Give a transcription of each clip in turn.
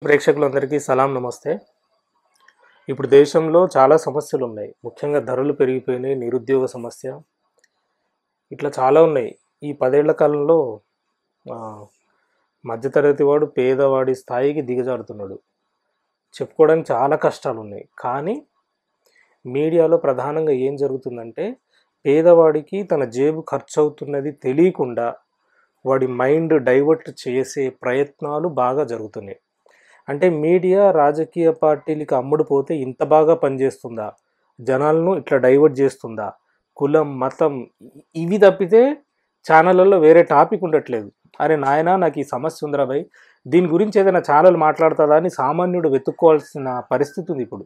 ప్రేక్షకులందరికీ సలాం నమస్తే. ఇప్పుడు దేశంలో చాలా సమస్యలు ఉన్నాయి. ముఖ్యంగా ధరలు పెరిగిపోయినాయి, నిరుద్యోగ సమస్య ఇట్లా చాలా ఉన్నాయి. ఈ 10 ఏళ్ల కాలంలో మధ్యతరగతి వాడు పేదవాడి స్థాయికి దిగజారుతున్నాడు. చెప్పుకోవడానికి చాలా కష్టాలు ఉన్నాయి. కానీ మీడియాలో ప్రధానంగా ఏం జరుగుతుందంటే పేదవాడికి తన జేబు ఖర్చు అవుతున్నది తెలియకుండా వాడి మైండ్ డైవర్ట్ చేసే ప్రయత్నాలు బాగా జరుగుతున్నాయి. అంటే మీడియా రాజకీయ పార్టీలకి అమ్ముడుపోతే ఇంత బాగా పనిచేస్తుందా, జనాలను ఇట్లా డైవర్ట్ చేస్తుందా, కులం మతం ఇవి తప్పితే ఛానళ్ళల్లో వేరే టాపిక్ ఉండట్లేదు. అరే నాయనా నాకు ఈ సమస్య ఉందిరా భయ్, దీని గురించి ఏదైనా ఛానల్ మాట్లాడుతుందా అని సామాన్యుడు వెతుక్కోవాల్సిన పరిస్థితి ఉంది. ఇప్పుడు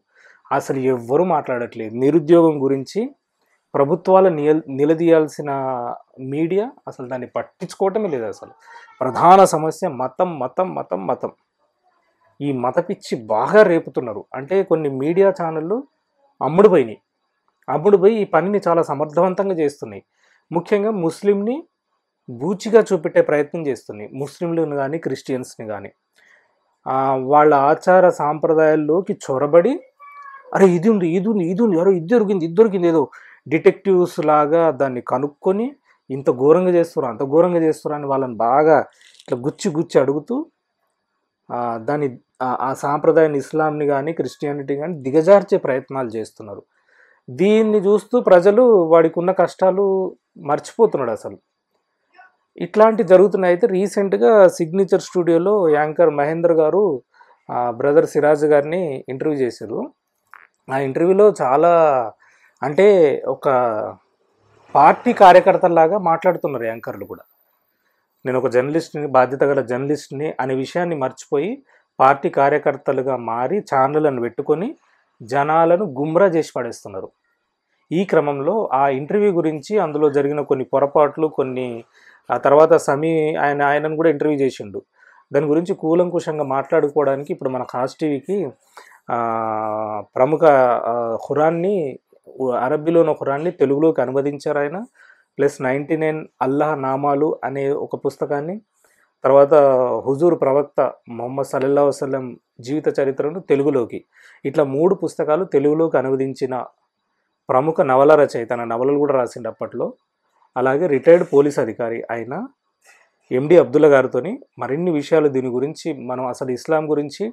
అసలు ఎవ్వరూ మాట్లాడట్లేదు. నిరుద్యోగం గురించి ప్రభుత్వాలు నిలదీయాల్సిన మీడియా అసలు దాన్ని పట్టించుకోవటమే లేదు. అసలు ప్రధాన సమస్య మతం మతం మతం మతం. ఈ మత పిచ్చి బాగా రేపుతున్నారు. అంటే కొన్ని మీడియా ఛానళ్ళు అమ్ముడుపోయి ఈ పనిని చాలా సమర్థవంతంగా చేస్తున్నాయి. ముఖ్యంగా ముస్లింని బూచిగా చూపెట్టే ప్రయత్నం చేస్తున్నాయి. ముస్లింలను కానీ క్రిస్టియన్స్ని కానీ వాళ్ళ ఆచార సాంప్రదాయాల్లోకి చొరబడి అరే ఇది ఉంది అరే ఇది దొరికింది ఏదో డిటెక్టివ్స్ లాగా దాన్ని కనుక్కొని ఇంత ఘోరంగా చేస్తున్నారు అంత ఘోరంగా చేస్తున్నారు అని వాళ్ళని బాగా ఇట్లా గుచ్చి అడుగుతూ దాని ఆ సాంప్రదాయాన్ని ఇస్లాంని కానీ క్రిస్టియానిటీ కానీ దిగజార్చే ప్రయత్నాలు చేస్తున్నారు. దీన్ని చూస్తూ ప్రజలు వాడికి ఉన్న కష్టాలు మర్చిపోతున్నాడు. అసలు ఇట్లాంటి జరుగుతున్నాయి. అయితే రీసెంట్గా సిగ్నేచర్ స్టూడియోలో యాంకర్ మహేందర్ గారు బ్రదర్ సిరాజ్ గారిని ఇంటర్వ్యూ చేశారు. ఆ ఇంటర్వ్యూలో చాలా అంటే ఒక పార్టీ కార్యకర్తలాగా మాట్లాడుతున్నారు యాంకర్లు కూడా. నేను ఒక జర్నలిస్ట్ని, బాధ్యత గల జర్నలిస్ట్ని అనే విషయాన్ని మర్చిపోయి పార్టీ కార్యకర్తలుగా మారి ఛానళ్ళను పెట్టుకొని జనాలను గుమ్రా చేసి పడేస్తున్నారు. ఈ క్రమంలో ఆ ఇంటర్వ్యూ గురించి అందులో జరిగిన కొన్ని పొరపాట్లు ఆ తర్వాత ఆయనను కూడా ఇంటర్వ్యూ చేసిండు. దాని గురించి కూలంకుషంగా మాట్లాడుకోవడానికి ఇప్పుడు మన ఖాస్ టీవీకి ప్రముఖ ఖురాన్ని అరబ్బీలోని ఖురాన్ని తెలుగులోకి అనువదించారు ఆయన. ప్లస్ 99 అల్లాహ్ నామాలు అనే ఒక పుస్తకాన్ని, తర్వాత హుజూర్ ప్రవక్త ముహమ్మద్ సల్లల్లాహు అలైహి వసల్లం జీవిత చరిత్రను తెలుగులోకి, ఇట్లా 3 పుస్తకాలు తెలుగులోకి అనువదించిన ప్రముఖ నవల రచయిత. తన నవలలు కూడా రాసిండు అప్పట్లో. అలాగే రిటైర్డ్ పోలీస్ అధికారి అయిన ఎండి అబ్దుల్లా గారితో మరిన్ని విషయాలు దీని గురించి మనం అసలు ఇస్లాం గురించి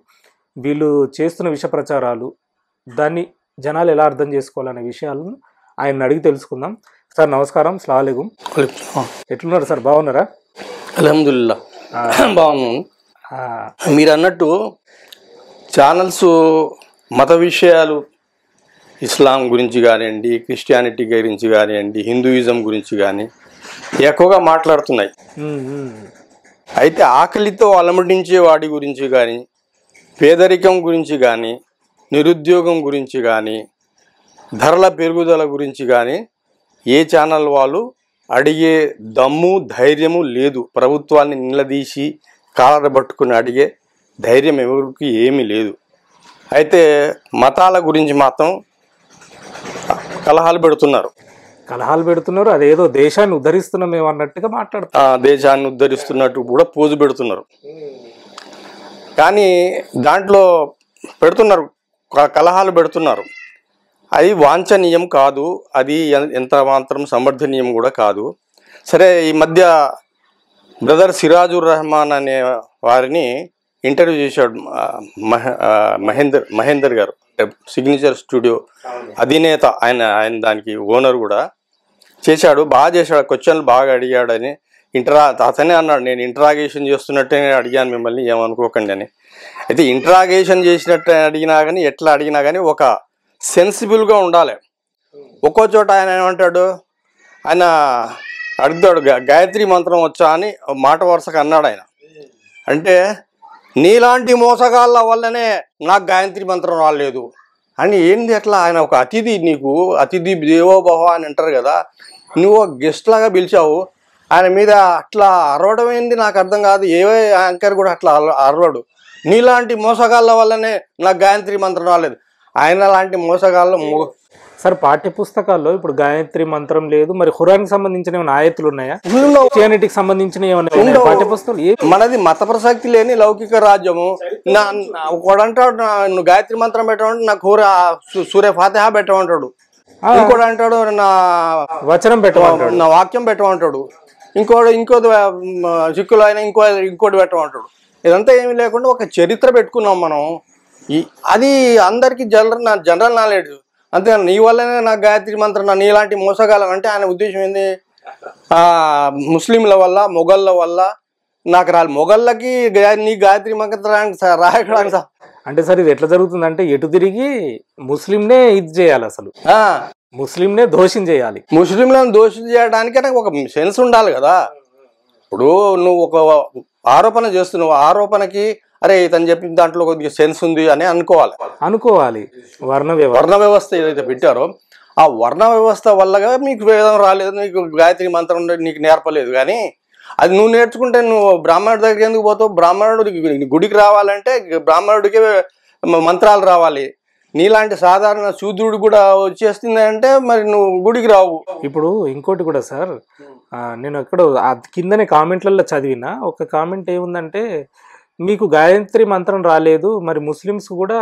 వీళ్ళు చేస్తున్న విష ప్రచారాలు దాన్ని జనాలు ఎలా అర్థం చేసుకోవాలనే విషయాలను ఆయన అడిగి తెలుసుకుందాం. సార్ నమస్కారం, అస్సలాము అలైకుం. ఎట్లున్నారు సార్, బాగున్నారా? అల్హమ్దులిల్లా బాగున్నాను. మీరు అన్నట్టు ఛానల్స్ మత విషయాలు ఇస్లాం గురించి కానివ్వండి, క్రిస్టియానిటీ గురించి కానివ్వండి, హిందూయిజం గురించి కానీ ఎక్కువగా మాట్లాడుతున్నాయి. అయితే ఆకలితో అలమటించే వాడి గురించి కానీ, పేదరికం గురించి కానీ, నిరుద్యోగం గురించి కానీ, ధరల పెరుగుదల గురించి కానీ ఏ ఛానల్ వాళ్ళు అడిగే దమ్ము ధైర్యము లేదు. ప్రభుత్వాన్ని నిలదీసి కాలరబట్టుకుని అడిగే ధైర్యం ఎవరికి ఏమీ లేదు. అయితే మతాల గురించి మాత్రం కలహాలు పెడుతున్నారు. అదేదో దేశాన్ని ఉద్ధరిస్తున్నాం ఏమన్నట్టుగా మాట్లాడుతున్నారు. దేశాన్ని ఉద్ధరిస్తున్నట్టు కూడా పోజు పెడుతున్నారు. కానీ దాంట్లో కలహాలు పెడుతున్నారు. అది వాంఛనీయం కాదు, అది ఎంత మాత్రం సమర్థనీయం కూడా కాదు. సరే, ఈ మధ్య బ్రదర్ సిరాజుర్ రెహమాన్ అనే వారిని ఇంటర్వ్యూ చేశాడు మహేందర్ గారు, సిగ్నేచర్ స్టూడియో అధినేత. ఆయన దానికి ఓనర్ కూడా చేశాడు, బాగా చేశాడు. క్వశ్చన్లు బాగా అడిగాడని అతనే అన్నాడు, నేను ఇంటరాగేషన్ చేస్తున్నట్టే అడిగాను మిమ్మల్ని, ఏమనుకోకండి అని. అయితే ఇంటరాగేషన్ చేసినట్టు అడిగినా కానీ, ఎట్లా అడిగినా కానీ ఒక సెన్సిబుల్గా ఉండాలి. ఒక్కో చోట ఆయన ఏమంటాడు, ఆయన అడుగుతాడు గాయత్రి మంత్రం వచ్చా అని మాట వరుసగా అన్నాడు ఆయన. అంటే నీలాంటి మోసగాళ్ళ వల్లనే నాకు గాయత్రి మంత్రం రాలేదు అని. ఏంది అట్లా? ఆయన ఒక అతిథి, నీకు అతిథి దేవోభవ అని అంటారు కదా, నువ్వు గెస్ట్ లాగా పిలిచావు, ఆయన మీద అట్లా అరవడం ఏంది నాకు అర్థం కాదు. యాంకర్ కూడా అట్లా అరవడు. నీలాంటి మోసగాళ్ళ వల్లనే నాకు గాయత్రి మంత్రం రాలేదు. ఆయన లాంటి మోసగాళ్ళు సార్ పాఠ్య పుస్తకాల్లో ఇప్పుడు గాయత్రి మంత్రం లేదు, మరి ఖురాన్కి సంబంధించిన ఏమైనా ఆయతులు ఉన్నాయా, ఉండవు. క్రిస్టియానిటీకి సంబంధించిన ఏమైనా ఉన్నాయా పాఠ్య పుస్తకాలు? మనది మత ప్రసక్తి లేని లౌకిక రాజ్యము. ఒకడంటాడు నువ్వు గాయత్రి మంత్రం పెట్టమంటే నాకు సూర్య ఫాతిహా పెట్టమంటాడు, ఇంకోటి అంటాడు నా వచనం పెట్టమంటాడు, నా వాక్యం పెట్టమంటాడు, ఇంకోటి సిక్కులు అయినా ఇంకోటి పెట్టమంటాడు. ఇదంతా ఏమీ లేకుండా ఒక చరిత్ర పెట్టుకున్నాం మనం. అది అందరికి జనరల్ నాలెడ్జ్. అంతే, నీ వల్లనే నాకు గాయత్రి మంత్రం నీలాంటి మోసగాలం అంటే ఆయన ఉద్దేశం ఏంది? ముస్లింల వల్ల మొఘళ్ళ వల్ల నాకు రాలి, మొఘళ్ళకి నీ గాయత్రి మంత్రానికి రాయడానికి అంటే సార్ ఇది ఎట్లా జరుగుతుందంటే ఎటు తిరిగి ముస్లింనే ఇది చేయాలి, అసలు ముస్లింనే దోషం చేయాలి. ముస్లింలను దోషం చేయడానికి ఒక సెన్స్ ఉండాలి కదా. ఇప్పుడు నువ్వు ఒక ఆరోపణ చేస్తున్నావు, ఆరోపణకి అరే ఇతను చెప్పిన దాంట్లో కొద్దిగా సెన్స్ ఉంది అని అనుకోవాలి. వర్ణ వ్యవస్థ ఏదైతే పెట్టారో ఆ వర్ణ వ్యవస్థ వల్లగా మీకు వేదం రాలేదు, నీకు గాయత్రి మంత్రం నీకు నేర్పలేదు. కానీ అది నువ్వు నేర్చుకుంటే నువ్వు బ్రాహ్మణుడి దగ్గరికి ఎందుకు పోతావు? బ్రాహ్మణుడికి గుడికి రావాలంటే బ్రాహ్మణుడికి మంత్రాలు రావాలి. నీలాంటి సాధారణ శూద్రుడు కూడా వచ్చేస్తుంది అంటే మరి నువ్వు గుడికి రావు. ఇప్పుడు ఇంకోటి కూడా సార్, నేను ఎక్కడో కిందనే కామెంట్లలో చదివిన ఒక కామెంట్ ఏముందంటే, మీకు గాయత్రి మంత్రం రాలేదు, మరి ముస్లిమ్స్ కూడా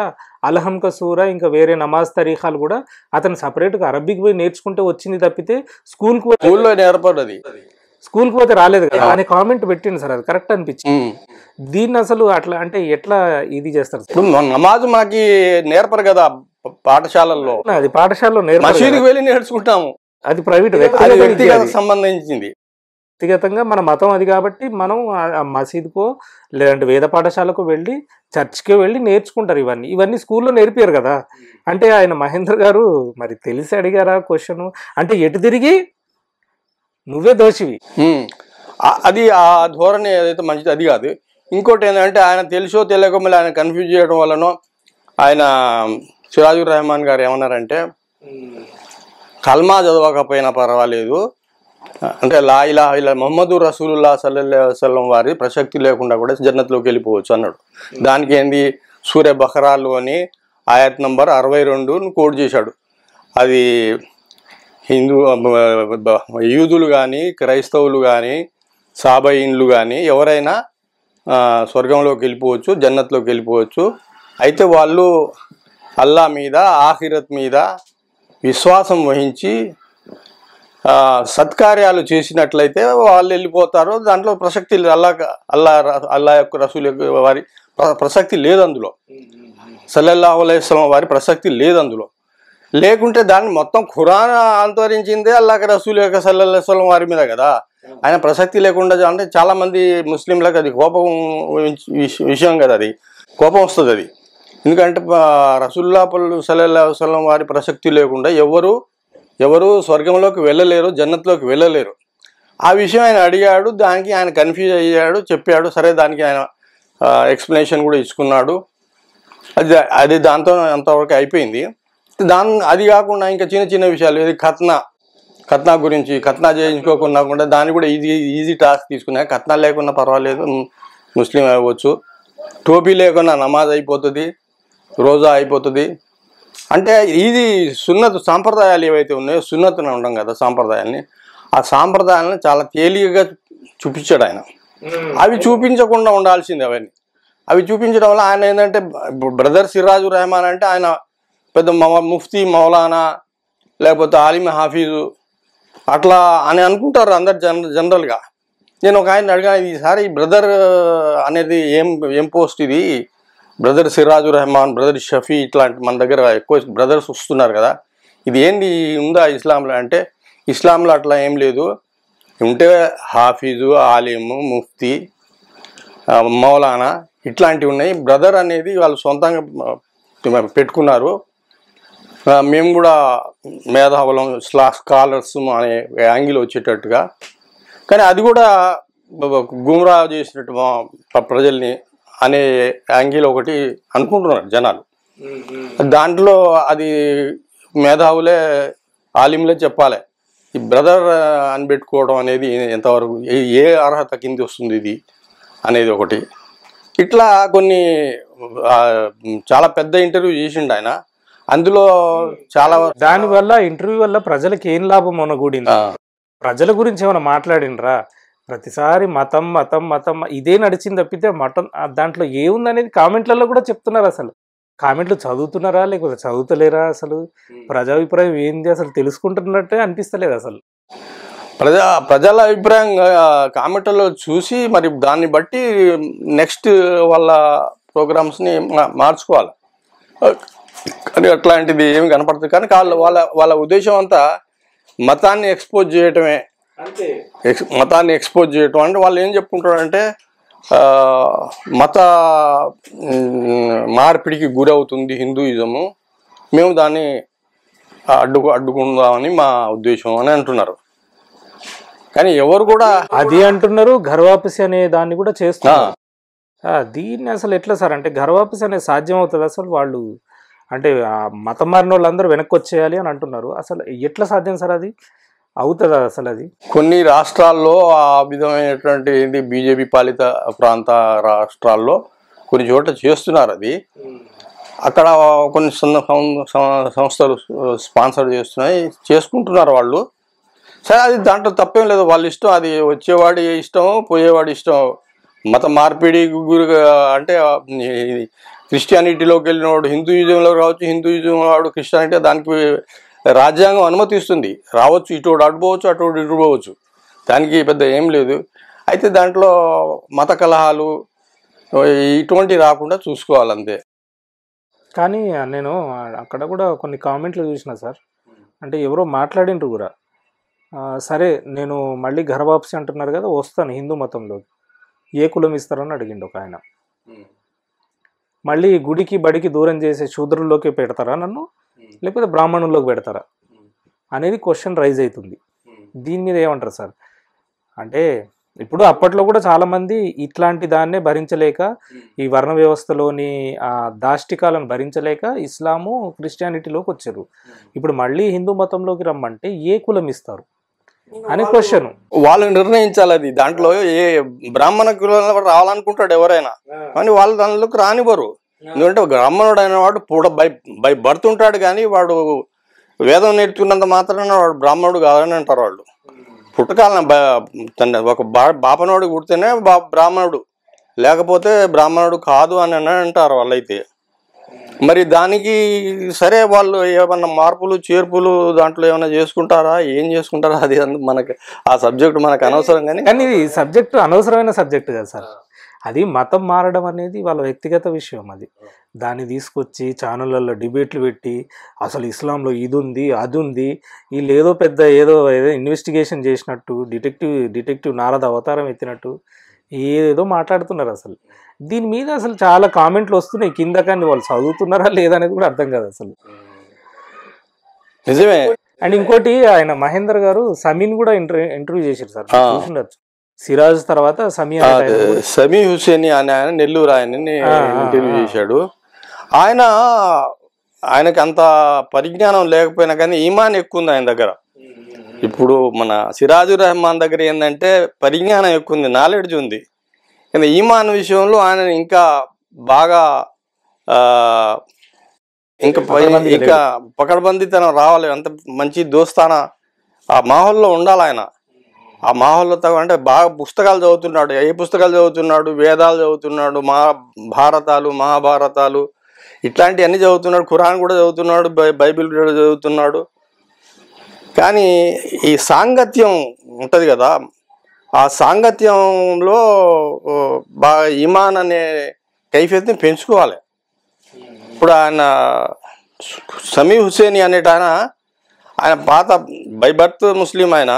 అల్హమ్క సూరా ఇంకా వేరే నమాజ్ తరీఖాలు కూడా అతను సపరేట్గా అరబిక్ పోయి నేర్చుకుంటే వచ్చింది తప్పితే స్కూల్లో నేర్పడది, స్కూల్కి పోతే రాలేదు కదా అనే కామెంట్ పెట్టింది సార్. అది కరెక్ట్ అనిపించింది. దీన్ని అసలు అట్లా అంటే ఎట్లా ఇది చేస్తారు? ఇప్పుడు నమాజ్ మాకి నేర్పరు కదా పాఠశాలల్లో, అది పాఠశాలలో మసీదుకి వెళ్ళి నేర్చుకుంటాము, అది ప్రైవేట్ వ్యక్తిగత సంబంధించింది. వ్యక్తిగతంగా మన మతం అది కాబట్టి మనం మసీదుకో లేదంటే వేద పాఠశాలకు వెళ్ళి చర్చ్కి వెళ్ళి నేర్చుకుంటారు. ఇవన్నీ స్కూల్లో నేర్పారు కదా. అంటే ఆయన మహేంద్ర గారు మరి తెలిసి అడిగారా క్వశ్చన్? అంటే ఎటు తిరిగి నువ్వే దోషివి, అది ఆ ధోరణి ఏదైతే మంచిది అది కాదు. ఇంకోటి ఏంటంటే ఆయన తెలుసో తెలియక మళ్ళీ ఆయన కన్ఫ్యూజ్ చేయడం వల్లనో ఆయన సిరాజుర్ రెహమాన్ గారు ఏమన్నారంటే కల్మా చదవకపోయినా పర్వాలేదు, అంటే లా ఇలాహ ఇల్ల ముహమ్మదు రసూలుల్లాహ్ సల్లల్లాహు అలైహి వసల్లం వారి ప్రసక్తి లేకుండా కూడా జన్నత్లోకి వెళ్ళిపోవచ్చు అన్నాడు. దానికి ఏంది సూర్య బఖరాలోని ఆయత్ నంబర్ 62 కోడ్ చేశాడు. అది యూదులు కానీ క్రైస్తవులు కానీ సాబయిన్లు కానీ ఎవరైనా స్వర్గంలోకి వెళ్ళిపోవచ్చు, జన్నత్లోకి వెళ్ళిపోవచ్చు. అయితే వాళ్ళు అల్లా మీద ఆఖిరత్ మీద విశ్వాసం వహించి సత్కార్యాలు చేసినట్లయితే వాళ్ళు వెళ్ళిపోతారు. దాంట్లో ప్రసక్తి అల్లా యొక్క రసూల్ యొక్క వారి ప్రసక్తి లేదు అందులో, సల్లల్లాహు అలైహి వసల్లం వారి ప్రసక్తి లేదు అందులో. లేకుంటే దాన్ని మొత్తం ఖురాన్ అంతరించిందే అల్లాహ్ రసూల్ యొక్క సల్లల్లాహు అలైహి వసల్లం వారి మీద కదా. ఆయన ప్రసక్తి లేకుండా అంటే చాలామంది ముస్లింలకు అది కోపం విషయం కదా, అది కోపం వస్తుంది అది. ఎందుకంటే రసూలుల్లాహ్ సల్లల్లాహు అలైహి వసల్లం వారి ప్రసక్తి లేకుండా ఎవరు స్వర్గంలోకి వెళ్ళలేరు, జన్నత్లోకి వెళ్ళలేరు. ఆ విషయం ఆయన అడిగాడు, దానికి ఆయన కన్ఫ్యూజ్ అయ్యాడు, చెప్పాడు. సరే దానికి ఆయన ఎక్స్ప్లెనేషన్ కూడా ఇచ్చుకున్నాడు. అది దాంతో అంతవరకు అయిపోయింది. అది కాకుండా ఇంకా చిన్న చిన్న విషయాలు, ఇది ఖత్నా గురించి, ఖత్నా చేయించుకోకుండా దాన్ని కూడా ఈజీ టాస్క్ తీసుకున్నా. ఖత్నా లేకుండా పర్వాలేదు, ముస్లిం అవ్వచ్చు. టోపీ లేకుండా నమాజ్ అయిపోతుంది, రోజా అయిపోతుంది. అంటే ఇది సున్నత్ సాంప్రదాయాలు ఏవైతే ఉన్నాయో, సున్నత్తుని ఉంటాం కదా సాంప్రదాయాల్ని, ఆ సాంప్రదాయాలను చాలా తేలికగా చూపించాడు ఆయన. అవి చూపించకుండా ఉండాల్సింది అవి చూపించడం వల్ల ఆయన ఏంటంటే బ్రదర్ సిరాజుర్ రెహమాన్ అంటే ఆయన పెద్ద ముఫ్తీ మౌలానా లేకపోతే ఆలిమ్ హాఫీజు అట్లా అని అనుకుంటారు అందరు జనరల్గా. నేను ఒక ఆయన అడిగాను, ఈసారి బ్రదర్ అనేది ఏం పోస్ట్ ఇది, బ్రదర్ సిరాజుర్ రెహమాన్, బ్రదర్ షఫీ ఇట్లాంటి మన దగ్గర ఎక్కువ బ్రదర్స్ వస్తున్నారు కదా, ఇది ఏంది ఉందా ఇస్లాంలో అంటే, ఇస్లాంలో అట్లా ఏం లేదు, ఉంటే హాఫీజు, ఆలిము, ముఫ్తీ, మౌలానా ఇట్లాంటివి ఉన్నాయి. బ్రదర్ అనేది వాళ్ళు సొంతంగా పెట్టుకున్నారు. మేము కూడా మేధావులం, స్కాలర్స్ అనే యాంగిల్ వచ్చేటట్టుగా. కానీ అది కూడా గుమ్రా చేసినట్టు ప్రజల్ని అనే యాంగిల్ ఒకటి అనుకుంటున్నారు జనాలు. దాంట్లో అది మేధావులే ఆలింలే చెప్పాలి. ఈ బ్రదర్ అని పెట్టుకోవడం అనేది ఎంతవరకు ఏ అర్హత కింద వస్తుంది ఇది అనేది ఒకటి. ఇట్లా కొన్ని చాలా పెద్ద ఇంటర్వ్యూ చేసిండు ఆయన. అందులో చాలా దానివల్ల ఇంటర్వ్యూ వల్ల ప్రజలకు ఏం లాభం అనకూడింది? ప్రజల గురించి ఏమైనా మాట్లాడినరా? ప్రతిసారి మతం మతం మతం ఇదే నడిచింది తప్పితే మతం దాంట్లో ఏముందనేది కామెంట్లలో కూడా చెప్తున్నారు. అసలు కామెంట్లు చదువుతున్నారా లేకపోతే చదువుతలేరా? అసలు ప్రజాభిప్రాయం ఏంది అసలు తెలుసుకుంటున్నట్టే అనిపిస్తలేదు అసలు. ప్రజల అభిప్రాయం కామెంట్లలో చూసి మరి దాన్ని బట్టి నెక్స్ట్ వాళ్ళ ప్రోగ్రామ్స్ని మార్చుకోవాలి. కానీ అట్లాంటిది ఏమి కనపడుతుంది. కానీ వాళ్ళ ఉద్దేశం అంతా మతాన్ని ఎక్స్పోజ్ చేయటమే. మతాన్ని ఎక్స్పోజ్ చేయటం అంటే వాళ్ళు ఏం చెప్పుకుంటారంటే మత మార్పిడికి గురవుతుంది హిందూయిజము, మేము దాన్ని అడ్డుకుందామని మా ఉద్దేశం అని అంటున్నారు. కానీ ఎవరు కూడా అది అంటున్నారు. ఘర్వాపసి అనే దాన్ని కూడా చేస్తున్నారు. దీన్ని అసలు ఎట్లా సార్? అంటే ఘర్వాపసి అనేది సాధ్యం అవుతుంది అసలు? వాళ్ళు అంటే మతం మారిన వాళ్ళందరూ వెనక్కి వచ్చేయాలి అని అంటున్నారు. అసలు ఎట్లా సాధ్యం సార్? అది అవుతుందా అసలు? అది కొన్ని రాష్ట్రాల్లో ఆ విధమైనటువంటి ఏంటి బీజేపీ పాలిత ప్రాంత రాష్ట్రాల్లో కొన్ని చోట్ల చేస్తున్నారు. అది అక్కడ కొన్ని సంస్థలు స్పాన్సర్ చేస్తున్నాయి, చేసుకుంటున్నారు వాళ్ళు. సరే, అది దాంట్లో తప్పేం లేదు, వాళ్ళ ఇష్టం. అది వచ్చేవాడి ఇష్టం, పోయేవాడి ఇష్టం. మత మార్పిడి గురిగా అంటే క్రిస్టియానిటీలోకి వెళ్ళినవాడు హిందూయిజంలో రావచ్చు, హిందూయిజం వాడు క్రిస్టియానిటీ, దానికి రాజ్యాంగం అనుమతిస్తుంది. రావచ్చు, ఇటు అడ్డుపోవచ్చు, అటు ఇటుపోవచ్చు, దానికి పెద్ద ఏం లేదు. అయితే దాంట్లో మత కలహాలు ఇటువంటివి రాకుండా చూసుకోవాలంతే. కానీ నేను అక్కడ కూడా కొన్ని కామెంట్లు చూసిన సార్. అంటే ఎవరో మాట్లాడిండ్రు కూడా, సరే నేను మళ్ళీ ఘర్వాపసి అంటున్నారు కదా, వస్తాను హిందూ మతంలోకి, ఏ కులం ఇస్తారని అడిగిండు ఒక ఆయన. మళ్ళీ గుడికి బడికి దూరం చేసే శూద్రుల్లోకి పెడతారా నన్ను, లేకపోతే బ్రాహ్మణుల్లోకి పెడతారా అనేది క్వశ్చన్ రైజ్ అవుతుంది. దీని మీద ఏమంటారు సార్? అంటే ఇప్పుడు అప్పట్లో కూడా చాలామంది ఇట్లాంటి దాన్నే భరించలేక, ఈ వర్ణ వ్యవస్థలోని దాష్టికాలను భరించలేక ఇస్లాము క్రిస్టియానిటీలోకి వచ్చారు. ఇప్పుడు మళ్ళీ హిందూ మతంలోకి రమ్మంటే ఏ కులం ఇస్తారు అనే క్వశ్చన్ వాళ్ళు నిర్ణయించాలి. అది దాంట్లో ఏ బ్రాహ్మణ కులంలో రావాలనుకుంటాడు ఎవరైనా, కానీ వాళ్ళు దానిలోకి రానివ్వరు. ఎందుకంటే బ్రాహ్మణుడు అయిన వాడు బై బర్త్ ఉంటాడు, కానీ వాడు వేదం నేర్చుకున్నంత మాత్రాన వాడు బ్రాహ్మణుడు కాదని అంటారు వాళ్ళు. పుట్టకాలను ఒక బాపనోడు పుడితేనే బ్రాహ్మణుడు, లేకపోతే బ్రాహ్మణుడు కాదు అని అంటారు వాళ్ళైతే. మరి దానికి సరే వాళ్ళు ఏమన్నా మార్పులు చేర్పులు దాంట్లో ఏమైనా చేసుకుంటారా, ఏం చేసుకుంటారా, అది మనకి ఆ సబ్జెక్ట్ మనకు అనవసరం. కానీ ఇది సబ్జెక్టు అనవసరమైన సబ్జెక్ట్ కదా సార్. అది మతం మారడం అనేది వాళ్ళ వ్యక్తిగత విషయం. అది దాన్ని తీసుకొచ్చి ఛానళ్ళల్లో డిబేట్లు పెట్టి అసలు ఇస్లాంలో ఇది ఉంది అది ఉంది, వీళ్ళు ఏదో పెద్ద ఏదో ఇన్వెస్టిగేషన్ చేసినట్టు, డిటెక్టివ్ నారద అవతారం ఎత్తినట్టు ఏదేదో మాట్లాడుతున్నారు. అసలు దీని మీద అసలు చాలా కామెంట్లు వస్తున్నాయి కింద, కానీ వాళ్ళు చదువుతున్నారా లేదా అనేది కూడా అర్థం కాదు అసలు. నిజమే. అండ్ ఇంకోటి, ఆయన మహేందర్ గారు సమీన్ కూడా ఇంటర్వ్యూ చేశారు సార్, చూసిండొచ్చు. సిరాజ్ తర్వాత సమీ హుసేని అని ఆయన నెల్లూరు ఆయనని ఇంటర్వ్యూ చేశాడు. ఆయనకి అంత పరిజ్ఞానం లేకపోయినా కానీ ఈమాన్ ఎక్కువ ఉంది ఆయన దగ్గర. ఇప్పుడు మన సిరాజుర్ రెహమాన్ దగ్గర ఏంటంటే పరిజ్ఞానం ఎక్కువ ఉంది, నాలెడ్జ్ ఉంది. కానీ ఈమాన్ విషయంలో ఆయన ఇంకా బాగా ఇంకా పకడ్బందీతనం రావాలి, అంత మంచి దోస్తానా ఆ మాహోల్లో ఉండాలి ఆయన. ఆ మాహోల్లో అంటే బాగా పుస్తకాలు చదువుతున్నాడు. ఏ పుస్తకాలు చదువుతున్నాడు? వేదాలు చదువుతున్నాడు, మహాభారతాలు ఇట్లాంటివన్నీ చదువుతున్నాడు, ఖురాన్ కూడా చదువుతున్నాడు, బైబిల్ కూడా చదువుతున్నాడు. కానీ ఈ సాంగత్యం ఉంటుంది కదా, ఆ సాంగత్యంలో బాగా ఈమాన్ అనే కైఫియత్ని పెంచుకోవాలి. ఇప్పుడు ఆయన సమీ హుసేని అనేట ఆయన పాత బై బర్త్ ముస్లిం ఆయన.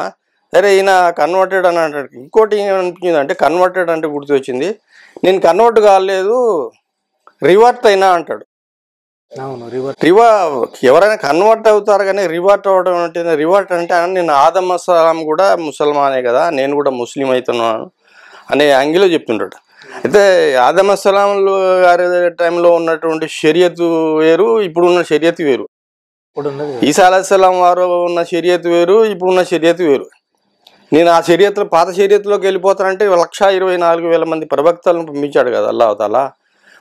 సరే, ఈయన కన్వర్టెడ్ అని అంటాడు. ఇంకోటి ఏమనిపించింది అంటే, కన్వర్టెడ్ అంటే గుర్తు వచ్చింది, నేను కన్వర్ట్ కాలేదు రివర్ట్ అయినా అంటాడు. ఎవరైనా కన్వర్ట్ అవుతారు కానీ రివర్ట్ అవ్వడం అంటే, రివర్ట్ అంటే నేను ఆదమ్ అస్సలాం కూడా ముసల్మానే కదా, నేను కూడా ముస్లిం అవుతున్నాను అనే యాంగిల్లో చెప్తుంటాడు. అయితే ఆదమ్ అస్సలాం గారి టైంలో ఉన్నటువంటి షరియతు వేరు, ఇప్పుడున్న షరియతు వేరు. ఈసా అలైహిస్సలాం వారు ఉన్న షరియతు వేరు, ఇప్పుడున్న షరియతు వేరు. నేను ఆ షరియత్లో పాత షరియత్లోకి వెళ్ళిపోతానంటే 1,24,000 మంది ప్రవక్తలను పంపించాడు కదా అల్లాహ్ తాలా.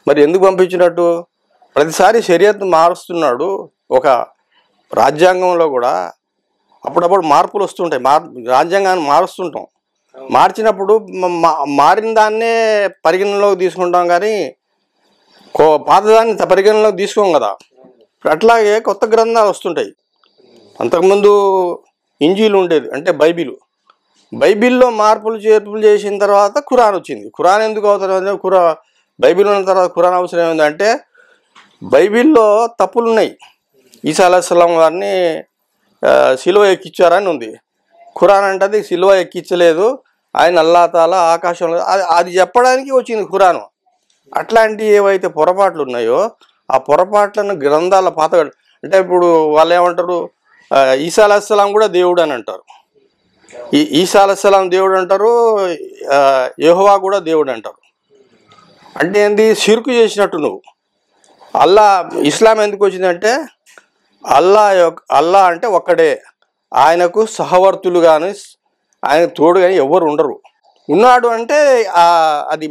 మరి ఎందుకు పంపించినట్టు? ప్రతిసారి షరియత్ మారుస్తున్నాడు, ఒక రాజ్యాంగంలో కూడా అప్పుడప్పుడు మార్పులు వస్తుంటాయి. రాజ్యాంగాన్ని మారుస్తుంటాం. మార్చినప్పుడు మారిన దాన్నే పరిగణనలోకి తీసుకుంటాం, కానీ పాతదాన్ని పరిగణనలోకి తీసుకోం కదా. అట్లాగే కొత్త గ్రంథాలు వస్తుంటాయి. అంతకుముందు ఇంజీలు ఉండేది, అంటే బైబిల్లో మార్పులు చేర్పులు చేసిన తర్వాత ఖురాన్ వచ్చింది. ఖురాన్ ఎందుకు అవసరం? బైబిల్ ఉన్న తర్వాత ఖురాన్ అవసరం ఏమిటంటే బైబిల్లో తప్పులు ఉన్నాయి. ఈసా అలైహిస్సలాం వారిని సిలువ ఎక్కించారని ఉంది. ఖురాన్ అంటే అది సిలువ ఎక్కించలేదు, ఆయన అల్లాహ్ తాలా ఆకాశంలో, అది చెప్పడానికి వచ్చింది ఖురాను. అట్లాంటి ఏవైతే పొరపాట్లు ఉన్నాయో ఆ పొరపాట్లను గ్రంథాల పాత, అంటే ఇప్పుడు వాళ్ళు ఏమంటారు, ఈసా అలైహిస్సలాం కూడా దేవుడు అని అంటారు. ఈసా అలైహిస్సలాం దేవుడు అంటారు, యెహోవా కూడా దేవుడు అంటారు. అంటే ఏంది? షిర్కు చేసినట్టు నువ్వు. ఇస్లాం ఎందుకు వచ్చిందంటే అల్లా అంటే ఒక్కడే, ఆయనకు సహవర్తులు కానీ ఆయన తోడు కానీ ఎవరు ఉండరు. ఉన్నాడు అంటే అది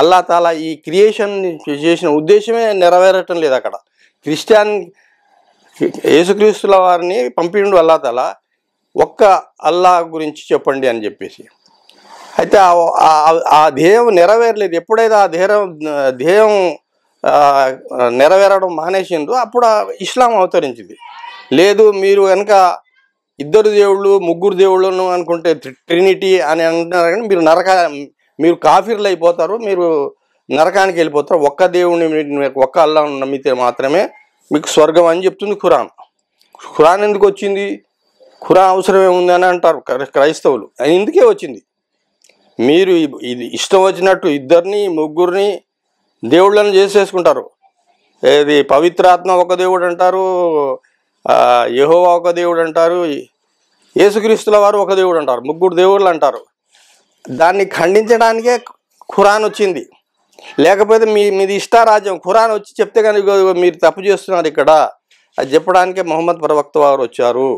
అల్లా తాలా ఈ క్రియేషన్ చేసిన ఉద్దేశమే నెరవేరటం లేదు. అక్కడ యేసుక్రీస్తుల వారిని పంపిండు అల్లా తాలా, ఒక్క అల్లా గురించి చెప్పండి అని చెప్పేసి. అయితే ఆ ధ్యేయం నెరవేరలేదు. ఎప్పుడైతే ఆ ధ్యేయం నెరవేరడం మానేసిందో అప్పుడు ఇస్లాం అవతరించింది. లేదు, మీరు కనుక ఇద్దరు దేవుళ్ళు ముగ్గురు దేవుళ్ళను అనుకుంటే ట్రినిటీ అని అంటున్నారు, కానీ మీరు కాఫీర్లు అయిపోతారు, మీరు నరకానికి వెళ్ళిపోతారు. ఒక్క దేవుడిని, ఒక్క అల్లాహ్ను నమ్మితే మాత్రమే మీకు స్వర్గం అని చెప్తుంది ఖురాన్. ఖురాన్ ఎందుకు వచ్చింది? ఖురాన్ అవసరం ఏముంది అని అంటారు క్రైస్తవులు. ఇందుకే వచ్చింది. మీరు ఇది ఇష్టం వచ్చినట్టు ఇద్దరిని ముగ్గురిని దేవుళ్ళని చేసేసుకుంటారు. ఏది పవిత్రాత్మ ఒక దేవుడు అంటారు, యెహోవా ఒక దేవుడు అంటారు, యేసుక్రీస్తుల వారు ఒక దేవుడు అంటారు, ముగ్గురు దేవుళ్ళు అంటారు. దాన్ని ఖండించడానికే ఖురాన్ వచ్చింది. లేకపోతే మీది ఇష్టారాజ్యం. ఖురాన్ వచ్చి చెప్తే కానీ మీరు తప్పు చేస్తున్నారు ఇక్కడ, అది చెప్పడానికే మొహమ్మద్ ప్రవక్త వారు వచ్చారు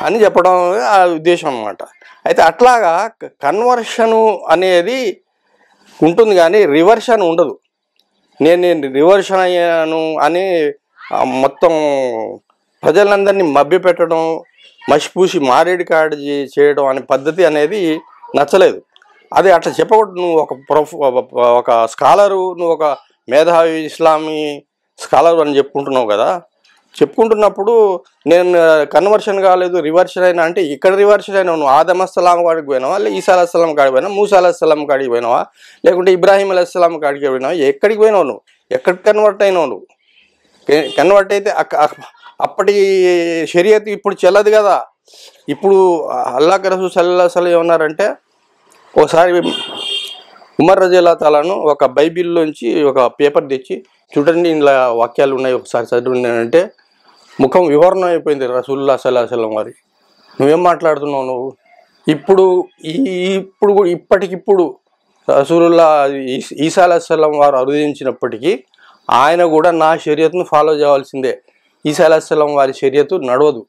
అని చెప్పడం ఆ ఉద్దేశం అన్నమాట. అయితే అట్లాగా కన్వర్షను అనేది ఉంటుంది, కానీ రివర్షన్ ఉండదు. నేను రివర్షన్ అయ్యాను అని మొత్తం ప్రజలందరినీ మభ్యపెట్టడం, మసిపూసి మారేడు కాడి చేయడం అనే పద్ధతి అనేది నచ్చలేదు. అది అట్లా చెప్పకూడదు. నువ్వు ఒక స్కాలరు, నువ్వు ఒక మేధావి ఇస్లామీ స్కాలరు అని చెప్పుకుంటున్నావు కదా. చెప్పుకుంటున్నప్పుడు నేను కన్వర్షన్ కాలేదు, రివర్షన్ అయినా అంటే ఇక్కడ రివర్షన్ అయినావు. నువ్వు ఆదమ్ అస్సలాం కాడికి పోయినావా, ఈసా అలైహిస్సలాం కాడికి పోయినావా, మూసా అలైహిస్సలాం కాడికి పోయినావా, లేకుంటే ఇబ్రాహీం అలైహిస్సలాం కాడికి పోయినావా? ఎక్కడికి పోయినావు నువ్వు? ఎక్కడికి కన్వర్ట్ అయినావు నువ్వు? కన్వర్ట్ అయితే అప్పటి షరియత్ ఇప్పుడు చెల్లదు కదా. ఇప్పుడు అల్లాహ్ రసూల్ సల్లల్లాహు అలైహి వసల్లం ఏమన్నారంటే, ఒకసారి ఉమర్ రజియల్లాహు తాలాను ఒక బైబిల్లోంచి ఒక పేపర్ తెచ్చి, చూడండి ఇలా వాక్యాలు ఉన్నాయి, ఒకసారి చదివి అంటే ముఖం వివరణ అయిపోయింది రసూలుల్లాహి సల్లల్లాహు అలైహి వసల్లం వారి. నువ్వేం మాట్లాడుతున్నావు నువ్వు? ఇప్పటికిప్పుడు రసూలుల్లాహ్ ఈసా అలైహిస్సలాం వారు అరుదించినప్పటికీ ఆయన కూడా నా షరియత్ను ఫాలో చేయాల్సిందే. ఈసా అలైహిస్సలాం వారి షరియతు నడవదు,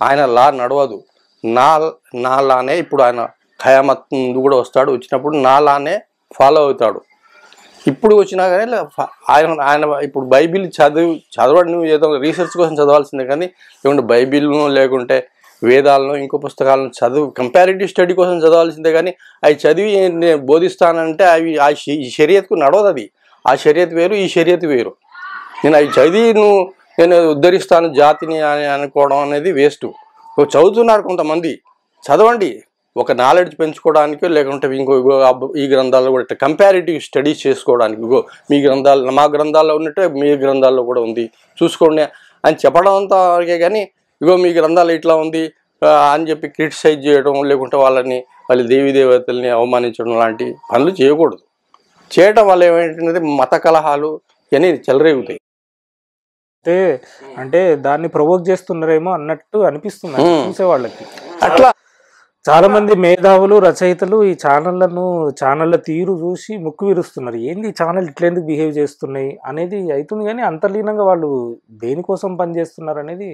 ఆయన లా నడవదు. నా లానే ఇప్పుడు ఆయన ఖయామత్ ముందు కూడా వస్తాడు, వచ్చినప్పుడు నా లానే ఫాలో అవుతాడు. ఇప్పుడు వచ్చినా కానీ ఆయన ఇప్పుడు బైబిల్ చదవడం నువ్వు ఏదో రీసెర్చ్ కోసం చదవాల్సిందే, కానీ లేకుంటే బైబిల్ను లేకుంటే వేదాలను ఇంకో పుస్తకాలను కంపారిటివ్ స్టడీ కోసం చదవాల్సిందే. కానీ అవి చదివి నేను బోధిస్తానంటే అవి ఆ షరియత్కు నడవదు. అది ఆ షరియత్ వేరు, ఈ షరియత్ వేరు. నేను అవి చదివి నేను ఉద్ధరిస్తాను జాతిని అని అనుకోవడం అనేది వేస్ట్. చదువుతున్నారు కొంతమంది, చదవండి, ఒక నాలెడ్జ్ పెంచుకోవడానికి, లేకుంటే ఈ గ్రంథాల్లో కూడా కంపారిటివ్ స్టడీస్ చేసుకోవడానికి, మా గ్రంథాల్లో ఉన్నట్టే మీ గ్రంథాల్లో కూడా ఉంది చూసుకోండి అని చెప్పడం అంతా వరకే. కానీ మీ గ్రంథాలు ఇట్లా ఉంది అని చెప్పి క్రిటిసైజ్ చేయడం, లేకుంటే వాళ్ళ దేవీ దేవతల్ని అవమానించడం లాంటి పనులు చేయకూడదు. చేయటం వల్ల ఏమైందంటే మత కలహాలు అని చెలరేగుతాయి. అంటే దాన్ని ప్రొవోక్ చేస్తున్నారేమో అన్నట్టు అనిపిస్తుంది చూసే వాళ్ళకి. అట్లా చాలా మంది మేధావులు రచయితలు ఈ ఛానళ్ళ తీరు చూసి ముక్కు విరుస్తున్నారు. ఏంది ఛానల్ ఇట్లెందుకు బిహేవ్ చేస్తున్నాయి అనేది అవుతుంది, కానీ అంతర్లీనంగా వాళ్ళు దేనికోసం పనిచేస్తున్నారు అనేది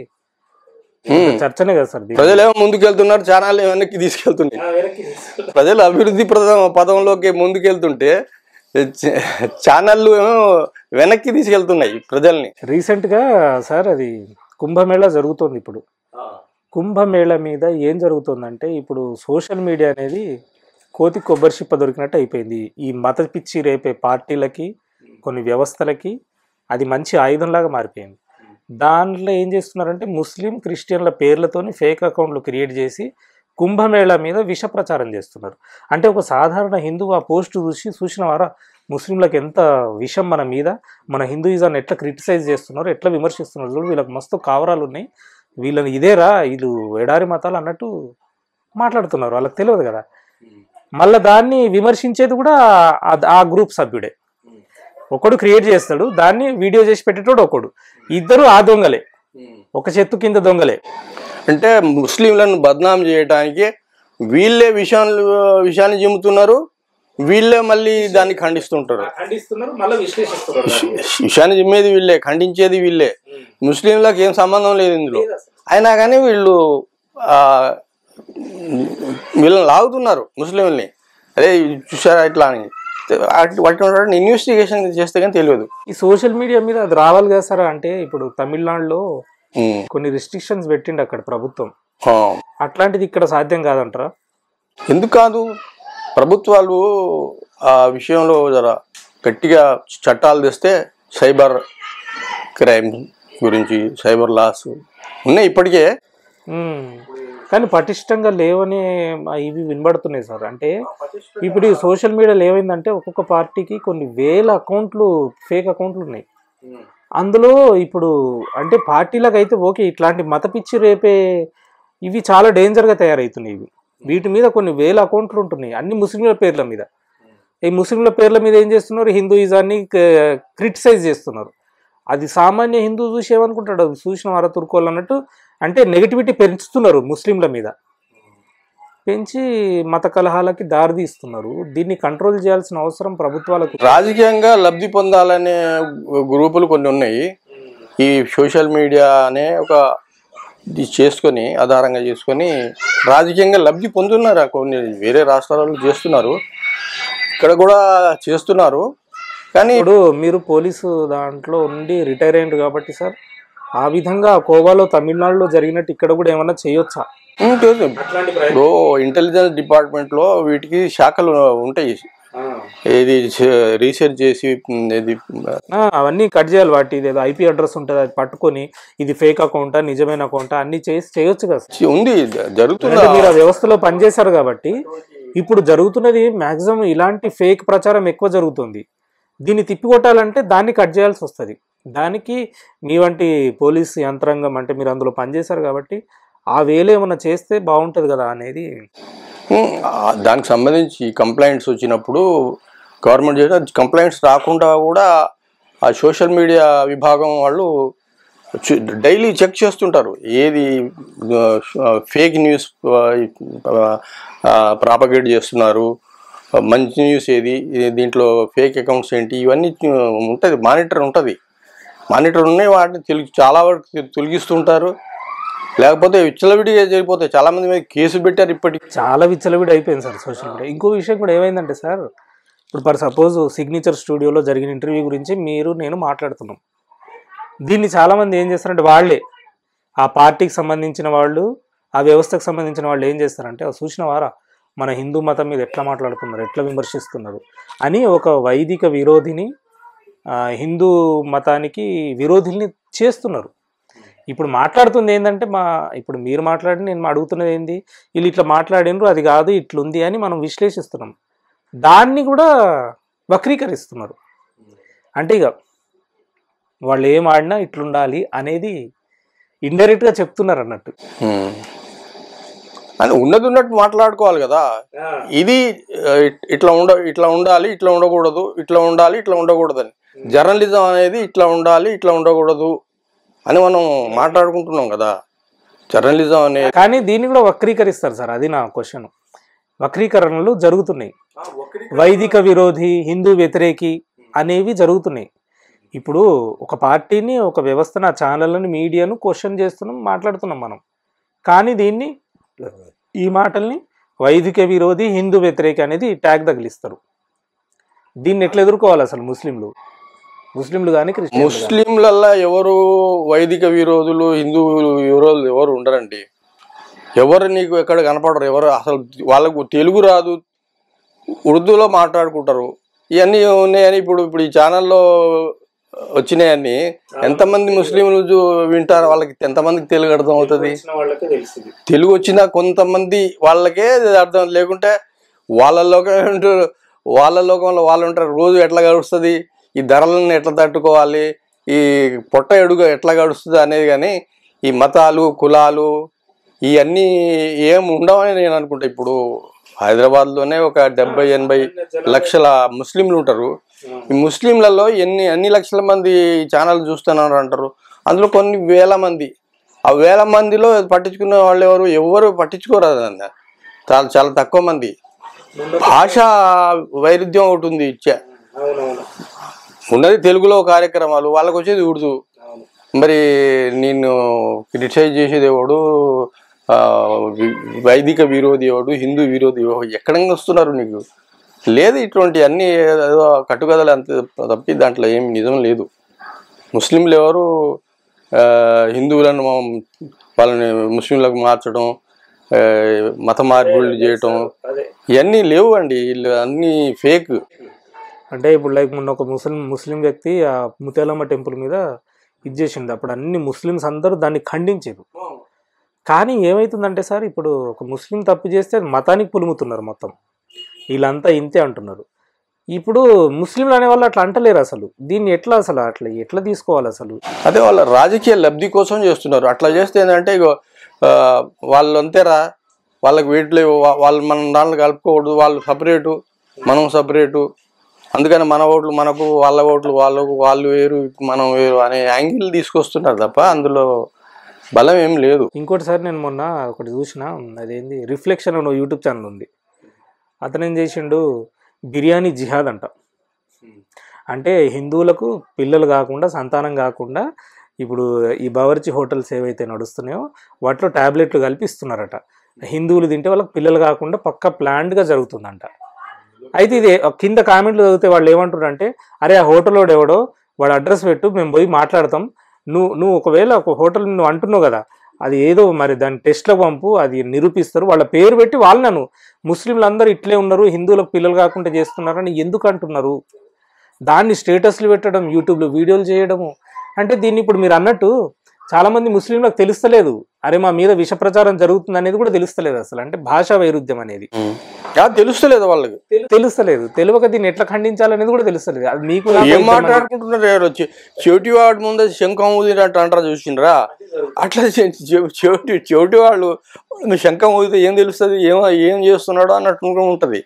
చర్చనే కదా సార్. ప్రజలేమో ముందుకెళ్తున్నారు, ఛానల్ వెనక్కి తీసుకెళ్తున్నాయి. ప్రజలు అభివృద్ధి పదంలోకి ముందుకెళ్తుంటే ఛానళ్ళు ఏమో వెనక్కి తీసుకెళ్తున్నాయి ప్రజల్ని. రీసెంట్గా సార్ అది కుంభమేళా జరుగుతుంది. ఇప్పుడు కుంభమేళా మీద ఏం జరుగుతుందంటే ఇప్పుడు సోషల్ మీడియా అనేది కోతి కొబ్బరి చిప్ప దొరికినట్టు అయిపోయింది. ఈ మత పిచ్చి రేపే పార్టీలకి కొన్ని వ్యవస్థలకి అది మంచి ఆయుధంలాగా మారిపోయింది. దాంట్లో ఏం చేస్తున్నారంటే ముస్లిం క్రిస్టియన్ల పేర్లతోని ఫేక్ అకౌంట్లు క్రియేట్ చేసి కుంభమేళా మీద విష ప్రచారం చేస్తున్నారు. అంటే ఒక సాధారణ హిందువు ఆ పోస్ట్ చూసిన వారా ముస్లింలకు ఎంత విషం మన మీద, మన హిందూయిజాన్ని ఎట్లా క్రిటిసైజ్ చేస్తున్నారు, ఎట్లా విమర్శిస్తున్నారు, చూడు వీళ్ళకి మస్తు కావరాలు ఉన్నాయి, వీళ్ళని ఇదేరా వీళ్ళు ఎడారి మతాలు అన్నట్టు మాట్లాడుతున్నారు. వాళ్ళకి తెలియదు కదా. మళ్ళీ దాన్ని విమర్శించేది కూడా ఆ గ్రూప్ సభ్యుడే. ఒకడు క్రియేట్ చేస్తాడు, దాన్ని వీడియో చేసి పెట్టేటోడు ఒకడు, ఇద్దరు ఆ దొంగలే, ఒక చెట్టు కింద దొంగలే. అంటే ముస్లింలను బద్నాం చేయడానికి వీళ్ళే విషయాన్ని చిమ్ముతున్నారు, వీళ్ళే మళ్ళీ దాన్ని ఖండిస్తుంటారు. విషయాన్ని చిమ్మేది వీళ్ళే, ఖండించేది వీళ్ళే. ముస్లింలకు ఏం సంబంధం లేదు ఇందులో. అయినా కానీ వీళ్ళని లాగుతున్నారు ముస్లింల్ని. అదే చూసారా ఇట్లా అని వాటి ఇన్వెస్టిగేషన్ చేస్తే కానీ తెలియదు. ఈ సోషల్ మీడియా మీద అది రావాలి కదా సార్. అంటే ఇప్పుడు తమిళనాడులో కొన్ని రిస్ట్రిక్షన్స్ పెట్టిండు అక్కడ ప్రభుత్వం, అట్లాంటిది ఇక్కడ సాధ్యం కాదంటారా? ఎందుకు కాదు, ప్రభుత్వాలు ఆ విషయంలో జర గట్టిగా చట్టాలు తెస్తే సైబర్ క్రైమ్ గురించి సైబర్ లాస్ ఉన్నాయి ఇప్పటికే, కానీ పటిష్టంగా లేవని ఇవి వినబడుతున్నాయి సార్. అంటే ఇప్పుడు ఈ సోషల్ మీడియాలో ఏమైందంటే ఒక్కొక్క పార్టీకి కొన్ని వేల అకౌంట్లు ఫేక్ అకౌంట్లు ఉన్నాయి. అందులో ఇప్పుడు అంటే పార్టీలకు అయితే ఓకే, ఇట్లాంటి మత పిచ్చి రేపే ఇవి చాలా డేంజర్గా తయారవుతున్నాయి. ఇవి వీటి మీద కొన్ని వేల అకౌంట్లు ఉంటున్నాయి, అన్ని ముస్లింల పేర్ల మీద. ఈ ముస్లింల పేర్ల మీద ఏం చేస్తున్నారు, హిందూయిజాన్ని క్రిటిసైజ్ చేస్తున్నారు. అది సామాన్య హిందూ చూసి ఏమనుకుంటాడు, చూసిన వార తుర్కోళ్ళు అన్నట్టు, అంటే నెగిటివిటీ పెంచుతున్నారు ముస్లింల మీద, పెంచి మత కలహాలకి దారితీస్తున్నారు. దీన్ని కంట్రోల్ చేయాల్సిన అవసరం ప్రభుత్వాలకు. రాజకీయంగా లబ్ధి పొందాలనే గ్రూపులు కొన్ని ఉన్నాయి. ఈ సోషల్ మీడియా అనే ఒక చేసుకొని ఆధారంగా చేసుకొని రాజకీయంగా లబ్ధి పొందుతున్నారు. కొన్ని వేరే రాష్ట్రాలలో చేస్తున్నారు, ఇక్కడ కూడా చేస్తున్నారు. కానీ ఇప్పుడు మీరు పోలీసు దాంట్లో ఉండి రిటైర్ అయ్యారు కాబట్టి సార్, ఆ విధంగా కోవాలో తమిళనాడులో జరిగినట్టు ఇక్కడ కూడా ఏమన్నా చేయొచ్చా? ఇప్పుడు ఇంటెలిజెన్స్ డిపార్ట్మెంట్ లో వీటికి శాఖలు ఉంటాయి, ఏది రీసెర్చ్ చేసి అవన్నీ కట్ చేయాలి. వాటి ఏదో ఐపీ అడ్రస్ ఉంటుంది, అది పట్టుకొని ఇది ఫేక్ అకౌంటా నిజమైన అకౌంటా అన్ని చేసి చేయొచ్చు కదా. ఉంది, జరుగుతుంది. మీరు ఆ వ్యవస్థలో పనిచేశారు కాబట్టి ఇప్పుడు జరుగుతున్నది మాక్సిమం ఇలాంటి ఫేక్ ప్రచారం ఎక్కువ జరుగుతుంది. దీన్ని తిప్పికొట్టాలంటే దాన్ని కట్ చేయాల్సి వస్తుంది. దానికి మీ వంటి పోలీస్ యంత్రాంగం, అంటే మీరు అందులో పనిచేశారు కాబట్టి ఆ వేలో ఏమన్నా చేస్తే బాగుంటుంది కదా అనేది. దానికి సంబంధించి కంప్లైంట్స్ వచ్చినప్పుడు గవర్నమెంట్ చేసిన కంప్లైంట్స్ రాకుండా కూడా ఆ సోషల్ మీడియా విభాగం వాళ్ళు డైలీ చెక్ చేస్తుంటారు, ఏది ఫేక్ న్యూస్ ప్రాపగేట్ చేస్తున్నారు, మంచి న్యూస్ ఏది, దీంట్లో ఫేక్ అకౌంట్స్ ఏంటి, ఇవన్నీ ఉంటుంది. మానిటర్ ఉంటుంది, మానిటర్ ఉన్నాయి. వాటిని చాలా వరకు తొలగిస్తుంటారు, లేకపోతే విచ్చలవిడిగా జరిగిపోతాయి. చాలా మంది మీద కేసు పెట్టారు, ఇప్పటికి చాలా విచ్చలవిడి అయిపోయింది సార్ సోషల్ మీడియా. ఇంకో విషయం కూడా ఏమైందంటే సార్, ఇప్పుడు ఫర్ సపోజ్ సిగ్నేచర్ స్టూడియోలో జరిగిన ఇంటర్వ్యూ గురించి మీరు నేను మాట్లాడుతున్నాం. దీన్ని చాలామంది ఏం చేస్తారంటే వాళ్ళే ఆ పార్టీకి సంబంధించిన వాళ్ళు, ఆ వ్యవస్థకు సంబంధించిన వాళ్ళు ఏం చేస్తారంటే చూసిన వారా మన హిందూ మతం మీద ఎట్లా మాట్లాడుతున్నారు, ఎట్లా విమర్శిస్తున్నారు అని ఒక వైదిక విరోధిని, హిందూ మతానికి విరోధుల్ని చేస్తున్నారు. ఇప్పుడు మాట్లాడుతుంది ఏంటంటే ఇప్పుడు మీరు మాట్లాడి నేను అడుగుతున్నది ఏంది, వీళ్ళు ఇట్లా మాట్లాడినరు, అది కాదు ఇట్లుంది అని మనం విశ్లేషిస్తున్నాం. దాన్ని కూడా వక్రీకరిస్తున్నారు. అంటే ఇక వాళ్ళు ఏం ఆడినా ఇట్లుండాలి అనేది ఇండైరెక్ట్గా చెప్తున్నారు అన్నట్టు. అని ఉన్నట్టు మాట్లాడుకోవాలి కదా. ఇది ఇట్లా ఉండాలి, ఇట్లా ఉండకూడదు, ఇట్లా ఉండాలి, ఇట్లా ఉండకూడదు అని. జర్నలిజం అనేది ఇట్లా ఉండాలి, ఇట్లా ఉండకూడదు అని మనం మాట్లాడుకుంటున్నాం కదా జర్నలిజం అనేది. కానీ దీన్ని కూడా వక్రీకరిస్తారు సార్, అది నా క్వశ్చన్. వక్రీకరణలు జరుగుతున్నాయి, వైదిక విరోధి, హిందూ వ్యతిరేకి అనేవి జరుగుతున్నాయి. ఇప్పుడు ఒక పార్టీని, ఒక వ్యవస్థను, ఆ ఛానళ్ళని, మీడియాను క్వశ్చన్ చేస్తున్నాం, మాట్లాడుతున్నాం మనం. కానీ దీన్ని, ఈ మాటల్ని వైదిక విరోధి, హిందూ వ్యతిరేకి అనేది ట్యాగ్ తగిలిస్తారు. దీన్ని ఎట్లా ఎదుర్కోవాలి అసలు ముస్లింలు కానీ క్రిస్టియన్లు గానీ? ముస్లింలల్లా ఎవరు వైదిక విరోధులు హిందువులు విరోధులు ఎవరు ఉండరండి. ఎవరు నీకు ఎక్కడ కనపడరు. ఎవరు అసలు వాళ్ళకు తెలుగు రాదు, ఉర్దూలో మాట్లాడుకుంటారు. ఇవన్నీ ఉన్నాయని ఇప్పుడు ఈ ఛానల్లో వచ్చినాయని ఎంతమంది ముస్లింలు వింటారు, వాళ్ళకి ఎంతమందికి తెలుగు అర్థం అవుతుంది? తెలుగు వచ్చినా కొంతమంది వాళ్ళకే అర్థం, లేకుంటే వాళ్ళ లోకంలో వాళ్ళు ఉంటారు. రోజు ఎట్లా గడుస్తుంది, ఈ ధరలను ఎట్లా తట్టుకోవాలి, ఈ పొట్ట ఎడుగు ఎట్లా గడుస్తుంది అనేది. కానీ ఈ మతాలు కులాలు ఇవన్నీ ఏం ఉండవని నేను అనుకుంటా. ఇప్పుడు హైదరాబాద్లోనే ఒక 70-80 లక్షల ముస్లింలు ఉంటారు. ఈ ముస్లింలలో ఎన్ని లక్షల మంది ఛానల్ చూస్తున్నారు అంటారు. అందులో కొన్ని వేల మంది, ఆ వేల మందిలో పట్టించుకునే వాళ్ళు ఎవరు పట్టించుకోరాదు. చాలా చాలా తక్కువ మంది. భాషా వైరుధ్యం ఒకటి ఉంది. ఉన్నది తెలుగులో కార్యక్రమాలు, వాళ్ళకి వచ్చేది ఉర్దూ. మరి నేను క్రిటిసైజ్ చేసేది ఎవడు, వైదిక విరోధి ఎవడు, హిందూ విరోధి ఎవడు, ఎక్కడంగా వస్తున్నారు? నీకు లేదు ఇటువంటి అన్ని ఏదో కట్టుకథలు అంత తప్పి దాంట్లో ఏమి నిజం లేదు. ముస్లింలు ఎవరు హిందువులను వాళ్ళని ముస్లింలకు మార్చడం, మత మార్పులు చేయటం ఇవన్నీ లేవు అండి. అన్నీ ఫేక్. అంటే ఇప్పుడు లైక్ మొన్న ఒక ముస్లిం వ్యక్తి ఆ ముత్యాలమ్మ టెంపుల్ మీద ఇది చేసింది. అప్పుడు అన్ని ముస్లిమ్స్ అందరూ దాన్ని ఖండించారు. కానీ ఏమవుతుందంటే సార్, ఇప్పుడు ఒక ముస్లిం తప్పు చేస్తే మతానికి పులుముతున్నారు మొత్తం, వీళ్ళంతా ఇంతే అంటున్నారు. ఇప్పుడు ముస్లింలు అనే వాళ్ళు అట్లా అంటలేరు అసలు. దీన్ని ఎట్లా తీసుకోవాలి అసలు? అదే వాళ్ళ రాజకీయ లబ్ధి కోసం చేస్తున్నారు. అట్లా చేస్తే ఏంటంటే వాళ్ళు అంతేరా, వాళ్ళకి వీటిలో వాళ్ళు మన దాంట్లో కలుపుకోకూడదు, వాళ్ళు సపరేటు మనం సపరేటు, అందుకని మన ఓట్లు మనకు, వాళ్ళ ఓట్లు వాళ్ళకు, వాళ్ళు వేరు మనం వేరు అనే యాంగిల్ తీసుకొస్తున్నారు తప్ప అందులో బలం ఏం లేదు. ఇంకోటిసారి నేను మొన్న ఒకటి చూసిన, అదేంది రిఫ్లెక్షన్ అని యూట్యూబ్ ఛానల్ ఉంది. అతను ఏం చేసిండు, బిర్యానీ జిహాద్ అంట. అంటే హిందువులకు పిల్లలు కాకుండా, సంతానం కాకుండా, ఇప్పుడు ఈ బావర్చి హోటల్స్ ఏవైతే నడుస్తున్నాయో వాటిలో ట్యాబ్లెట్లు కలిపి ఇస్తున్నారట. హిందువులు తింటే వాళ్ళకి పిల్లలు కాకుండా పక్కా ప్లాన్డ్గా జరుగుతుందంట. అయితే ఇది కింద కామెంట్లు చదివితే వాళ్ళు ఏమంటారు అంటే, అరే ఆ హోటల్ వాడు ఎవడో, వాడు అడ్రస్ పెట్టు, మేము పోయి మాట్లాడతాం. నువ్వు ఒకవేళ ఒక హోటల్ నువ్వు అంటున్నావు కదా, అది ఏదో మరి దాని టెస్ట్లో పంపు, అది నిరూపిస్తారు. వాళ్ళ పేరు పెట్టి వాళ్ళను ముస్లింలు అందరూ ఇట్లే ఉన్నారు, హిందువులకు పిల్లలు కాకుండా చేస్తున్నారు అని ఎందుకు అంటున్నారు? దాన్ని స్టేటస్లు పెట్టడం, యూట్యూబ్లో వీడియోలు చేయడము. అంటే దీన్ని ఇప్పుడు మీరు అన్నట్టు చాలామంది ముస్లింలకు తెలుస్తలేదు, అరే మా మీద విష ప్రచారం జరుగుతుంది అనేది కూడా తెలుస్తలేదు అసలు. అంటే భాషా వైరుధ్యం అనేది తెలుస్తలేదు వాళ్ళకి, తెలియక దీన్ని ఎట్లా ఖండించాలనేది కూడా తెలుస్తలేదు. అది మీకు ఏం మాట్లాడుకుంటున్నారు? చెవిటి వాడు ముందు శంఖం ఊదినట్టు అంటారా, చూసిండ్రా? అట్లా చెవిటి వాళ్ళు శంఖం ఊదితే ఏం తెలుస్తుంది, ఏం చేస్తున్నాడో అన్నట్టు ఉంటది.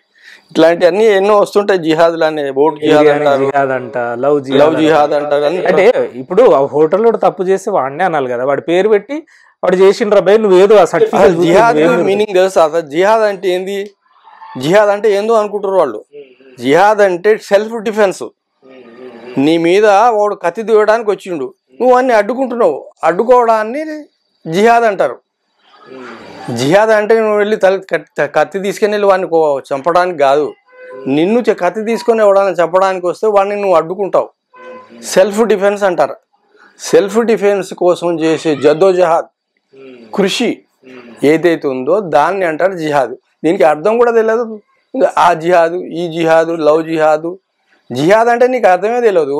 ఇట్లాంటివన్నీ ఎన్నో వస్తుంటాయి. జిహాద్లు అనే ఓటు జిహాద్ అంట, లవ్ జిహాద్ అంటారు. అంటే ఇప్పుడు ఆ హోటల్లో తప్పు చేస్తే వాడినే అనాలి కదా, వాడి పేరు పెట్టి వాడు చేసిండ్రా భయ్ నువ్వేదో ఆ సర్టిఫికేట్. జిహాద్ మీనింగ్ తెలుసా? జిహాద్ అంటే ఏంది? జిహాద్ అంటే ఏందో అనుకుంటారు వాళ్ళు. జిహాద్ అంటే సెల్ఫ్ డిఫెన్స్. నీ మీద వాడు కత్తి దూయడానికి వచ్చిండు, నువ్వు అన్ని అడ్డుకుంటున్నావు, అడ్డుకోవడాన్ని జిహాద్ అంటారు. జిహాద్ అంటే నువ్వు వెళ్ళి కత్తి తీసుకొని వెళ్ళి వాడిని చంపడానికి కాదు. నిన్ను కత్తి తీసుకొని ఎవడన్నా చంపడానికి వస్తే వాడిని నువ్వు అడ్డుకుంటావు. సెల్ఫ్ డిఫెన్స్ అంటారు. సెల్ఫ్ డిఫెన్స్ కోసం చేసే జద్దోజహాద్ కృషి ఏదైతే ఉందో దాన్ని అంటారు జిహాద్. దీనికి అర్థం కూడా తెలియదు. ఆ జిహాదు, ఈ జిహాదు, లవ్ జిహాదు. జిహాద్ అంటే నీకు అర్థమే తెలియదు.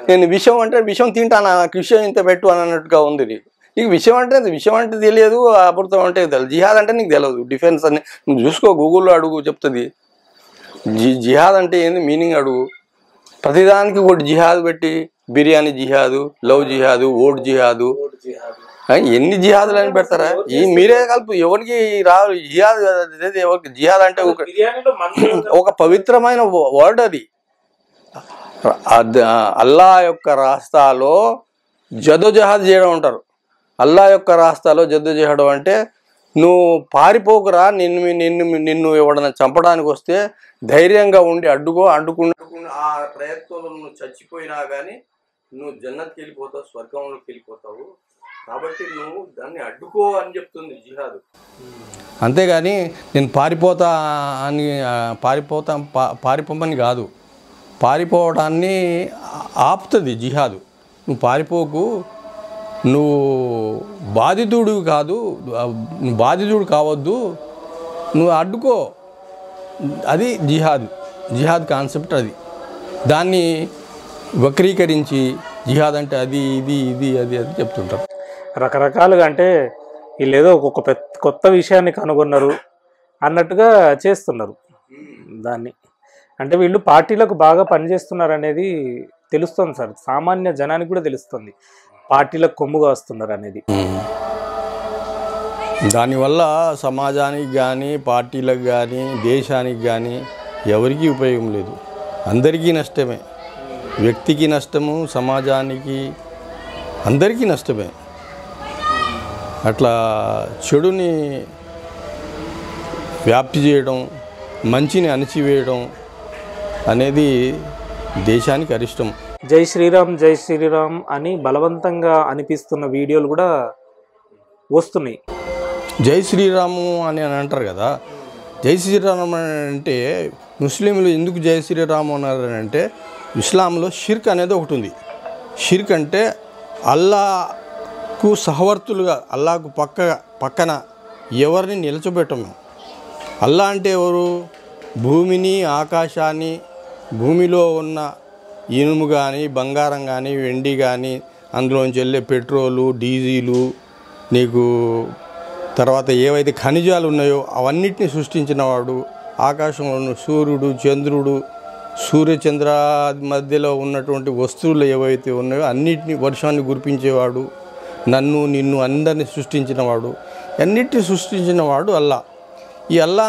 నేను విషం అంటే విషం తింటాను, విషయం ఇంత పెట్టు అని అన్నట్టుగా ఉంది. నీకు విషయం అంటే తెలియదు, అమృతం అంటే తెలియదు. జిహాద్ అంటే నీకు తెలియదు. డిఫెన్స్ అని నువ్వు చూసుకో, గూగుల్లో అడుగు చెప్తుంది. జిహాద్ అంటే ఏంది మీనింగ్ అడుగు. ప్రతిదానికి ఒకటి జిహాద్ పెట్టి, బిర్యానీ జిహాదు, లవ్ జిహాదు, ఓట్ జిహాదు, ఎన్ని జిహాదులు అని పెడతారా? ఈ మీరే కలుపు. ఎవరికి రాదు జిహాద్. ఎవరికి జిహాద్ అంటే ఒక పవిత్రమైన వర్డ్ అది. అల్లా యొక్క రాస్తాలో జదోజహాద్ చేయడం అంటారు. అల్లా యొక్క రాస్తాలో జద్దోజహడం అంటే నువ్వు పారిపోకురా, నిన్ను ఎవడన్నా చంపడానికి వస్తే ధైర్యంగా ఉండి అడ్డుకున్న ఆ ప్రయత్నంలో నువ్వు చచ్చిపోయినా కానీ నువ్వు జన్నత్కి వెళ్ళిపోతావు, స్వర్గంలోకి వెళ్ళిపోతావు. కాబట్టి నువ్వు దాన్ని అడ్డుకో అని చెప్తుంది జిహాద్. అంతేగాని నేను పారిపోతా అని పారిపోమని కాదు, పారిపోవడాన్ని ఆపుతుంది జిహాదు. నువ్వు పారిపోకు, నువ్వు బాధితుడు కాదు, నువ్వు బాధితుడు కావద్దు, నువ్వు అడ్డుకో. అది జిహాద్ కాన్సెప్ట్. అది దాన్ని వక్రీకరించి జిహాద్ అంటే అది ఇది అది చెప్తుంటారు రకరకాలుగా. అంటే వీళ్ళు ఏదో ఒక కొత్త విషయాన్ని కనుగొన్నారు అన్నట్టుగా చేస్తున్నారు దాన్ని. అంటే వీళ్ళు పార్టీలకు బాగా పనిచేస్తున్నారు అనేది తెలుస్తుంది సార్, సామాన్య జనానికి కూడా తెలుస్తుంది పార్టీలకు కొమ్ముగా వస్తున్నారు అనేది. దానివల్ల సమాజానికి కానీ పార్టీలకు కానీ దేశానికి కానీ ఎవరికీ ఉపయోగం లేదు, అందరికీ నష్టమే. వ్యక్తికి నష్టము, సమాజానికి, అందరికీ నష్టమే. అట్లా చెడుని వ్యాప్తి చేయడం, మంచిని అణిచివేయడం అనేది దేశానికి అరిష్టం. జై శ్రీరామ్ జై శ్రీరామ్ అని బలవంతంగా అనిపిస్తున్న వీడియోలు కూడా వస్తున్నాయి. జై శ్రీరాము అని అంటారు కదా. జై శ్రీరామ్ అంటే ముస్లింలు ఎందుకు జై శ్రీరాము అన్నారంటే, ఇస్లాంలో షిర్క్ అనేది ఒకటి ఉంది. షిర్క్ అంటే అల్లాకు సహవర్తులుగా, అల్లాకు పక్కన ఎవరిని నిలచబెట్టము. అల్లా అంటే ఎవరు? భూమిని, ఆకాశాన్ని, భూమిలో ఉన్న ఇనుము కానీ, బంగారం కానీ, వెండి కానీ, అందులోంచి వెళ్ళే పెట్రోలు, డీజిలు, నీకు తర్వాత ఏవైతే ఖనిజాలు ఉన్నాయో అవన్నిటిని సృష్టించినవాడు. ఆకాశంలో ఉన్న సూర్యుడు, చంద్రుడు, సూర్యచంద్ర మధ్యలో ఉన్నటువంటి వస్తువులు ఏవైతే ఉన్నాయో అన్నిటినీ, వర్షాన్ని కురిపించేవాడు, నన్ను నిన్ను అందరినీ సృష్టించినవాడు, అన్నిటిని సృష్టించినవాడు అల్లా. ఈ అల్లా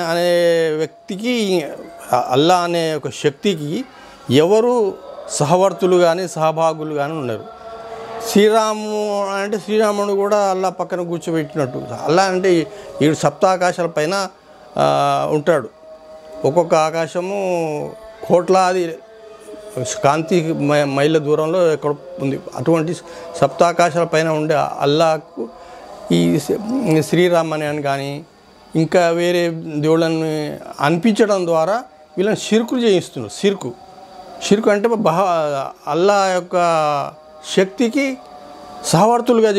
అనే వ్యక్తికి, అల్లా అనే ఒక శక్తికి ఎవరు సహవర్తులు కానీ సహభాగులు కానీ ఉన్నారు. శ్రీరాము అంటే శ్రీరాముడు కూడా అల్లా పక్కన కూర్చోబెట్టినట్టు. అల్లా అంటే ఈ సప్తాకాశాల పైన ఉంటాడు. ఒక్కొక్క ఆకాశము కోట్లాది కాంతి మైళ్ళ దూరంలో ఎక్కడ ఉంది. అటువంటి సప్తాకాశాల పైన ఉండే అల్లాకు ఈ శ్రీరామ్ అని కానీ ఇంకా వేరే దేవుళ్ళని అనిపించడం ద్వారా వీళ్ళని షిర్కు చేయిస్తున్నారు. షిర్కు అంటే అల్లా యొక్క శక్తికి సహవర్తులుగా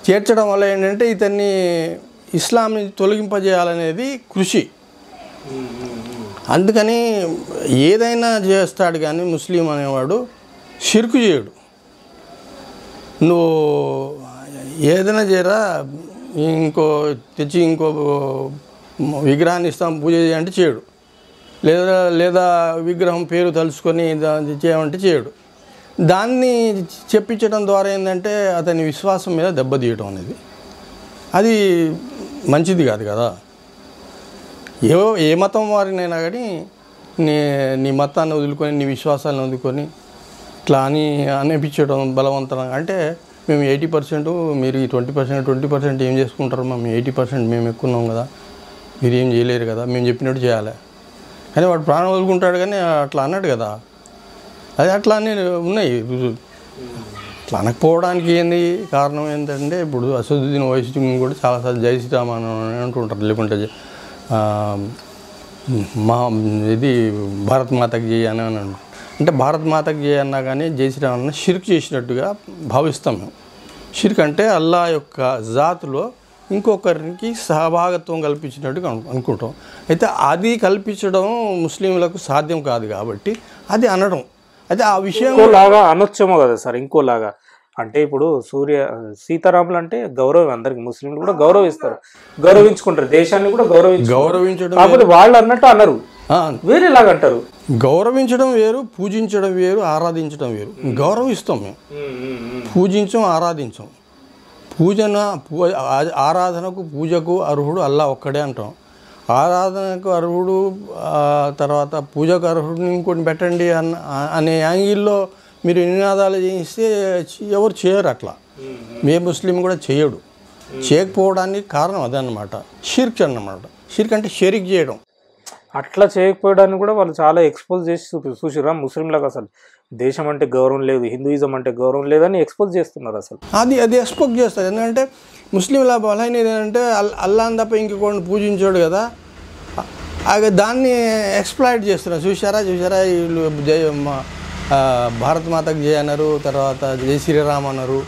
చేర్చడం వల్ల ఏంటంటే ఇతన్ని ఇస్లాంని తొలగింపజేయాలనేది కృషి. అందుకని ఏదైనా చేస్తాడు కానీ ముస్లిం అనేవాడు షిర్కు చేయడు. నువ్వు ఏదైనా చేయరా, ఇంకో విగ్రహాన్ని ఇస్తాం పూజ చేయాలంటే చేయడు, లేదా విగ్రహం పేరు తలుచుకొని చేయమంటే చేయడు. దాన్ని చెప్పించడం ద్వారా ఏంటంటే అతని విశ్వాసం మీద దెబ్బతీయడం అనేది అది మంచిది కాదు కదా. ఏ మతం వారినైనా కానీ నీ మతాన్ని వదులుకొని, నీ విశ్వాసాలను వదులుకొని ఇట్లా అనిపించడం బలవంతంగా. అంటే మేము 80%, మీరు ఈ 20% ఏం చేసుకుంటారు, మేము 80% మేము ఎక్కున్నాం కదా, మీరు ఏం చేయలేరు కదా, మేము చెప్పినట్టు చేయాలి. కానీ వాడు ప్రాణం వదులుకుంటాడు కానీ అట్లా అన్నాడు కదా. అది అట్లా అన్నీ ఉన్నాయి. అట్లా అనకపోవడానికి ఏంది కారణం ఏంటంటే, ఇప్పుడు అసదుద్దీన్ ఓవైసీ కూడా చాలాసార్లు జై శ్రీరామ్ అని అంటుంటారు, లేకుంటే ఇది భారత్ మాతకి జై అని అన్నాడు. అంటే భారత్ మాతకి జై అన్నా కానీ జై శ్రీరామ్ అన్న షిర్క్ చేసినట్టుగా భావిస్తాం మేము. షిర్క్ అంటే అల్లా యొక్క జాతులో ఇంకొకరికి సహభాగత్వం కల్పించినట్టుగా అనుకుంటాం. అయితే అది కల్పించడం ముస్లింలకు సాధ్యం కాదు కాబట్టి అది అనడం. అయితే ఆ విషయం లాగా అనొచ్చేమో కదా సార్. ఇంకోలాగా అంటే ఇప్పుడు సీతారాములు అంటే గౌరవం, అందరికి ముస్లింలు కూడా గౌరవిస్తారు, గౌరవించుకుంటారు, దేశాన్ని కూడా గౌరవించడం. కాకపోతే వాళ్ళు అన్నట్టు అనరు, వేరేలాగా అంటారు. గౌరవించడం వేరు, పూజించడం వేరు, ఆరాధించడం వేరు. గౌరవిస్తాం మేము, పూజించం, ఆరాధించం. ఆరాధనకు పూజకు అర్హుడు అల్లా ఒక్కడే అంటాం. ఆరాధనకు అర్హుడు తర్వాత పూజకు అర్హుడిని ఇంకోటి పెట్టండి అనే యాంగిల్లో మీరు నినాదాలు చేయిస్తే ఎవరు చేయరు. అట్లా మే ముస్లిం కూడా చేయడు. చేయకపోవడానికి కారణం అదన్నమాట, షిర్క్ అన్నమాట. షిర్క్ అంటే షరీక్ చేయడం. అట్లా చేయకపోవడానికి కూడా వాళ్ళు చాలా ఎక్స్పోజ్ చేసి చూసిరా ముస్లింలకు. అసలు దేశం అంటే గౌరవం లేదు, హిందూయిజం అంటే గౌరవం లేదని ఎక్స్పోజ్ చేస్తున్నారు అసలు. అది ఎక్స్పోజ్ చేస్తారు. ఎందుకంటే ముస్లింల బలహీన ఏంటంటే అల్లాని తప్ప ఇంకొకరిని పూజించాడు కదా, దాన్ని ఎక్స్ప్లాయిట్ చేస్తున్నారు. చూసారా వీళ్ళు భారత మాతకు జయ అన్నారు, తర్వాత జై శ్రీరామ్ అన్నారు.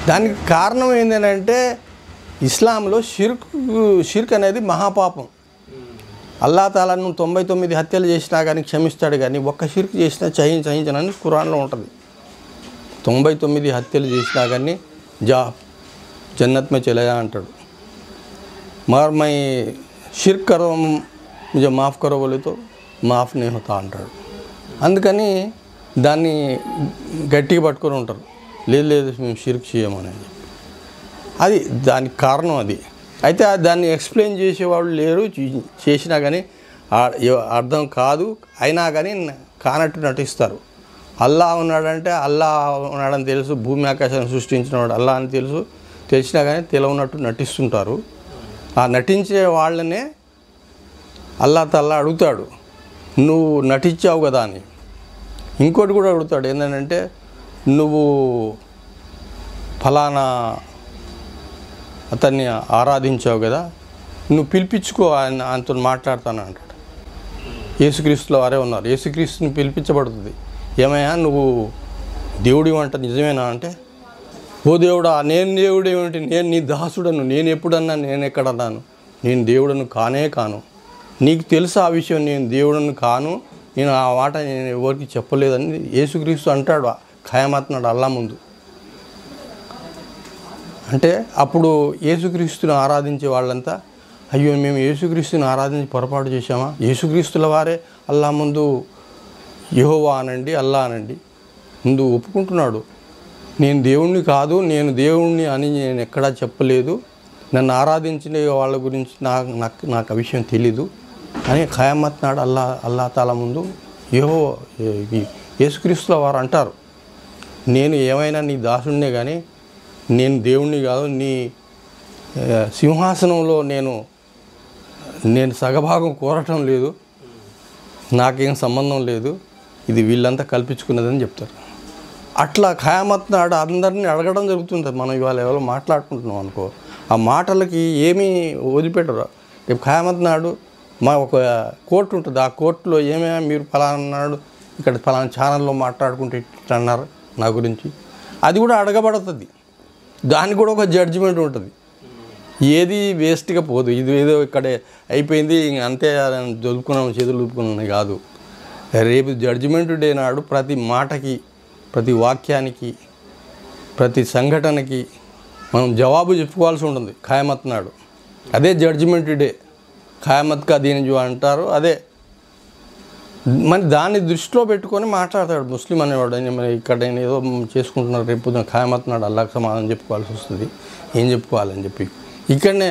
దానికి కారణం ఏంటంటే ఇస్లాంలో షిర్క్ అనేది మహాపాపం. అల్లా తాలా నువ్వు 99 హత్యలు చేసినా కానీ క్షమిస్తాడు, కానీ ఒక్క షిర్క్ చేసినా సహించనని ఖురాన్లో ఉంటుంది. 99 హత్యలు చేసినా కానీ జన్నత్ మే చలేయా అంటాడు. మర్ మై షిర్క్ కరో ముझे మాఫ్ కరో బోలేతో మాఫ్ నే హోతా అంటాడు. అందుకని దాన్ని గట్టిగా పట్టుకొని ఉంటారు. లేదు మేము షిర్క్ చేయమనేది, అది దానికి కారణం అది. అయితే దాన్ని ఎక్స్ప్లెయిన్ చేసేవాళ్ళు లేరు, చేసినా కానీ అర్థం కాదు, అయినా కానీ కానట్టు నటిస్తారు. అల్లా ఉన్నాడంటే అల్లా ఉన్నాడని తెలుసు, భూమి ఆకాశాన్ని సృష్టించినవాడు అల్లా అని తెలుసు, తెలిసినా కానీ తెలియనట్టు నటిస్తుంటారు. ఆ నటించే వాళ్ళనే అల్లా తల్లా అడుగుతాడు, నువ్వు నటించావు కదా అని. ఇంకోటి కూడా అడుగుతాడు, ఏంటంటే నువ్వు ఫలానా అతన్ని ఆరాధించావు కదా, నువ్వు పిలిపించుకో, ఆయనతో మాట్లాడతాను అంటాడు. యేసుక్రీస్తులో వారే ఉన్నారు, యేసుక్రీస్తుని పిలిపించబడుతుంది. ఏమయ్యా నువ్వు దేవుడి వంట నిజమేనా అంటే, ఓ దేవుడా నేను దేవుడు ఏమిటి, నేను నీ దాసుడను, నేను ఎప్పుడన్నా నేను ఎక్కడన్నాను, నేను దేవుడను కానే కాను, నీకు తెలుసు ఆ విషయం, నేను దేవుడను కాను, నేను ఆ మాట నేను ఎవరికి చెప్పలేదని యేసుక్రీస్తు అంటాడు ఖయామత్ నాడు అల్లా ముందు. అంటే అప్పుడు యేసుక్రీస్తుని ఆరాధించే వాళ్ళంతా, అయ్యో మేము యేసుక్రీస్తుని ఆరాధించి పొరపాటు చేశామా, యేసుక్రీస్తుల వారే అల్లా ముందు యెహోవా అనండి, అల్లా అనండి, ముందు ఒప్పుకుంటున్నాడు, నేను దేవుణ్ణి కాదు, నేను దేవుణ్ణి అని నేను ఎక్కడా చెప్పలేదు, నన్ను ఆరాధించిన వాళ్ళ గురించి నాకు ఆ విషయం తెలీదు అని ఖయామత్ నాడు అల్లా తాలా ముందు యేసుక్రీస్తుల వారు అంటారు. నేను ఏమైనా నీ దాసుడినే కానీ నేను దేవుణ్ణి కాదు, నీ సింహాసనంలో నేను సగభాగం కోరటం లేదు, నాకేం సంబంధం లేదు, ఇది వీళ్ళంతా కల్పించుకున్నదని చెప్తారు. అట్లా ఖయామత్ నాడు అందరినీ అడగడం జరుగుతుంది. మనం ఇవాళ ఎవరో మాట్లాడుకుంటున్నాం అనుకో, ఆ మాటలకి ఏమీ వదిలిపెట్టరు. రేపు ఖయామత్ నాడు మా ఒక కోర్టు ఉంటుంది, ఆ కోర్టులో ఏమేమి మీరు ఫలానా నాడు ఇక్కడ ఫలానా ఛానల్లో మాట్లాడుకుంటే ఇట్లా అన్నారు నా గురించి, అది కూడా అడగబడుతుంది. దానికి కూడా ఒక జడ్జిమెంట్ ఉంటుంది. ఏది వేస్ట్గా పోదు, ఇది ఏదో ఇక్కడే అయిపోయింది అంతే దొలుపుకున్నాం చేతులు దులుపుకున్నాం కాదు. రేపు జడ్జిమెంట్ డే నాడు ప్రతి మాటకి, ప్రతి వాక్యానికి, ప్రతి సంఘటనకి మనం జవాబు చెప్పుకోవాల్సి ఉంటుంది ఖయామత్ నాడు. అదే జడ్జిమెంట్ డే, ఖయామత్ కా దీన్ జో అంటారు. అదే మరి దాన్ని దృష్టిలో పెట్టుకొని మాట్లాడతాడు ముస్లిం అనేవాడు. మరి ఇక్కడ నేను ఏదో చేసుకుంటున్నారు, రేపు ఖయామత్ నాడు అల్లాహ్ సమాధానం చెప్పుకోవాల్సి వస్తుంది, ఏం చెప్పుకోవాలని చెప్పి. ఇక్కడనే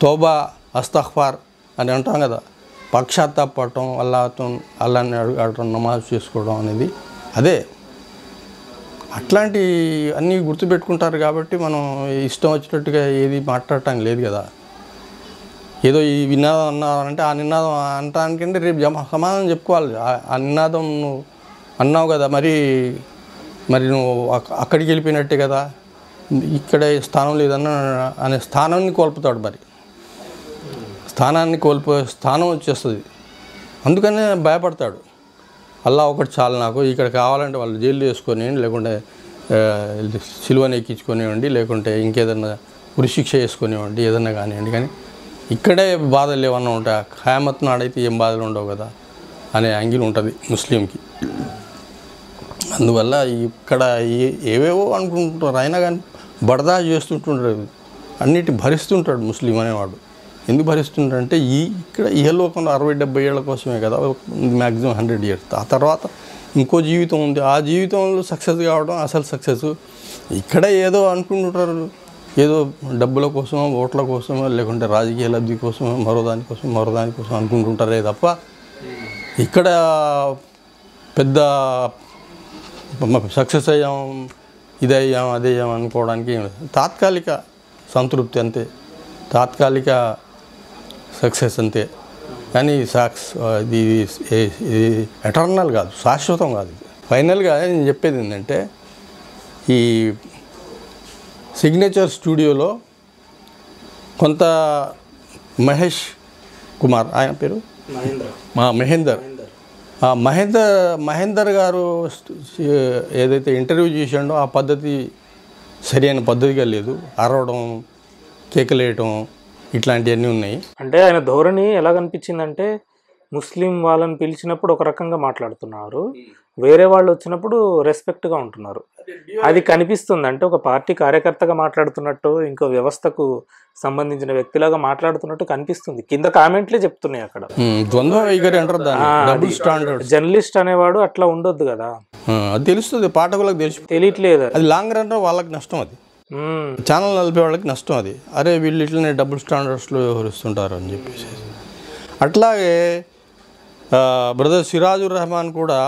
తోబా అస్తగ్ఫార్ అని అంటాం కదా, పశ్చాత్తాపడటం, అల్లాహ్ని అడగడం, నమాజ్ చేసుకోవడం అనేది అదే. అట్లాంటి అన్నీ గుర్తుపెట్టుకుంటారు కాబట్టి మనం ఇష్టం వచ్చినట్టుగా ఏది మాట్లాడటానికి లేదు కదా. ఏదో ఈ నినాదం అన్నారంటే ఆ నినాదం అనటానికంటే రేపు సమాధానం చెప్పుకోవాలి. ఆ నినాదం నువ్వు అన్నావు కదా, మరి నువ్వు అక్కడికి వెళ్ళిపోయినట్టే కదా, ఇక్కడే స్థానం లేదన్న అనే స్థానాన్ని కోల్పోతాడు. మరి స్థానం వచ్చేస్తుంది. అందుకనే భయపడతాడు. అల్లా ఒకటి చాలు నాకు, ఇక్కడ కావాలంటే వాళ్ళు జైలు వేసుకొనివ్వండి, లేకుంటే సిలువని ఎక్కించుకొనివ్వండి, లేకుంటే ఇంకేదన్నా ఉరిశిక్ష వేసుకొనివ్వండి, ఏదన్నా కానివ్వండి, కానీ ఇక్కడే బాధలు ఏమన్నా ఉంటాయి, ఖయామత్ నాడైతే ఏం బాధలు ఉండవు కదా అనే యాంగిల్ ఉంటుంది ముస్లింకి. అందువల్ల ఇక్కడ ఏవేవో అనుకుంటుంటారు, అయినా కానీ బడదా చేస్తుంటుంటాడు, అన్నిటి భరిస్తుంటాడు ముస్లిం అనేవాడు. ఎందుకు భరిస్తుంటాడంటే ఇక్కడ ఇహలోకంలో 60-70 ఏళ్ళ కోసమే కదా, మ్యాక్సిమం 100 years. ఆ తర్వాత ఇంకో జీవితం ఉంది, ఆ జీవితంలో సక్సెస్ కావడం అసలు సక్సెస్. ఇక్కడ ఏదో అనుకుంటుంటారు, ఏదో డబ్బుల కోసమో, ఓట్ల కోసమో, లేకుంటే రాజకీయ లబ్ధి కోసమో, మరో దానికోసం అనుకుంటుంటారే తప్ప ఇక్కడ పెద్ద సక్సెస్ అయ్యాం, ఇది అయ్యాం, అదే అయ్యాం అనుకోవడానికి తాత్కాలిక సంతృప్తి అంతే, తాత్కాలిక సక్సెస్ అంతే. కానీ ఇది ఎటర్నల్ కాదు, శాశ్వతం కాదు. ఫైనల్గా నేను చెప్పేది ఏంటంటే ఈ సిగ్నేచర్ స్టూడియోలో కొంత మహేష్ కుమార్, ఆయన పేరు మహేందర్ గారు ఏదైతే ఇంటర్వ్యూ చేశాడో ఆ పద్ధతి సరైన పద్ధతిగా లేదు. అరవడం, కేకలేయటం ఇట్లాంటివన్నీ ఉన్నాయి. అంటే ఆయన ధోరణి ఎలా కనిపించిందంటే ముస్లిం వాళ్ళని పిలిచినప్పుడు ఒక రకంగా మాట్లాడుతున్నారు, వేరే వాళ్ళు వచ్చినప్పుడు రెస్పెక్ట్గా ఉంటున్నారు. అది కనిపిస్తుంది. అంటే ఒక పార్టీ కార్యకర్తగా మాట్లాడుతున్నట్టు, ఇంకో వ్యవస్థకు సంబంధించిన వ్యక్తిలాగా మాట్లాడుతున్నట్టు కనిపిస్తుంది. కింద కామెంట్లే చెప్తున్నాయి అక్కడ. ద్వంద్వ వైఖరి అంటారు దాన్ని, డబుల్ స్టాండర్డ్. జర్నలిస్ట్ అనేవాడు అట్లా ఉండొద్దు కదా, అది తెలుస్తుంది, పాఠకులకు తెలియట్లేదు. అది లాంగ్ రన్ వాళ్ళకి నష్టం, అది ఛానల్ నలిపే వాళ్ళకి నష్టం. అది అరే వీళ్ళు ఇట్లనే డబుల్ స్టాండర్డ్స్లో వ్యవహరిస్తుంటారు అని చెప్పేసి. అట్లాగే బ్రదర్ సిరాజుర్ రెహమాన్ కూడా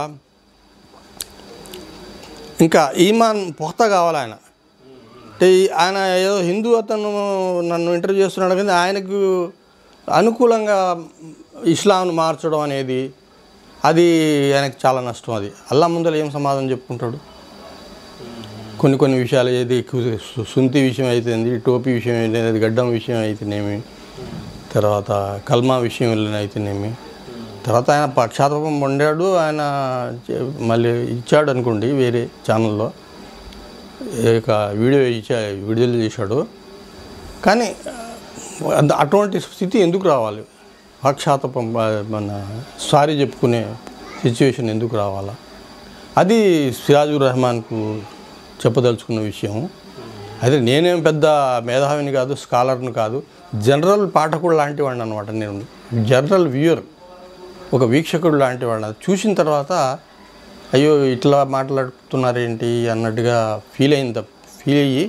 ఇంకా ఈమాన్ పుఖ్తా కావాలి ఆయన. అంటే ఆయన ఏదో హిందూ అతను నన్ను ఇంటర్వ్యూ చేస్తున్నాడు కానీ ఆయనకు అనుకూలంగా ఇస్లాంను మార్చడం అనేది అది ఆయనకు చాలా నష్టం. అది అల్లా ముందర ఏం సమాధానం చెప్పుకుంటాడు? కొన్ని విషయాలు, ఏది సుంతి విషయం అయితేంది, టోపీ విషయం అయితేనేది, గడ్డం విషయం అయితేనేమి, తర్వాత కల్మా విషయం అయితేనేమి, తర్వాత ఆయన పక్షాతాపం పొందాడు. ఆయన మళ్ళీ ఇచ్చాడు అనుకోండి వేరే ఛానల్లో ఇక విడుదల చేశాడు. కానీ అటువంటి స్థితి ఎందుకు రావాలి? పక్షాతాపం మన సారీ చెప్పుకునే సిచ్యువేషన్ ఎందుకు రావాలా? అది సిరాజుర్ రెహమాన్కు చెప్పదలుచుకున్న విషయం. అయితే నేనేం పెద్ద మేధావిని కాదు, స్కాలర్ని కాదు, జనరల్ పాఠకుడు లాంటి వాడిని అనమాట. నేను జనరల్ వ్యూయర్, ఒక వీక్షకుడు లాంటి వాడిని. చూసిన తర్వాత అయ్యో ఇట్లా మాట్లాడుతున్నారేంటి అన్నట్టుగా ఫీల్ అయ్యి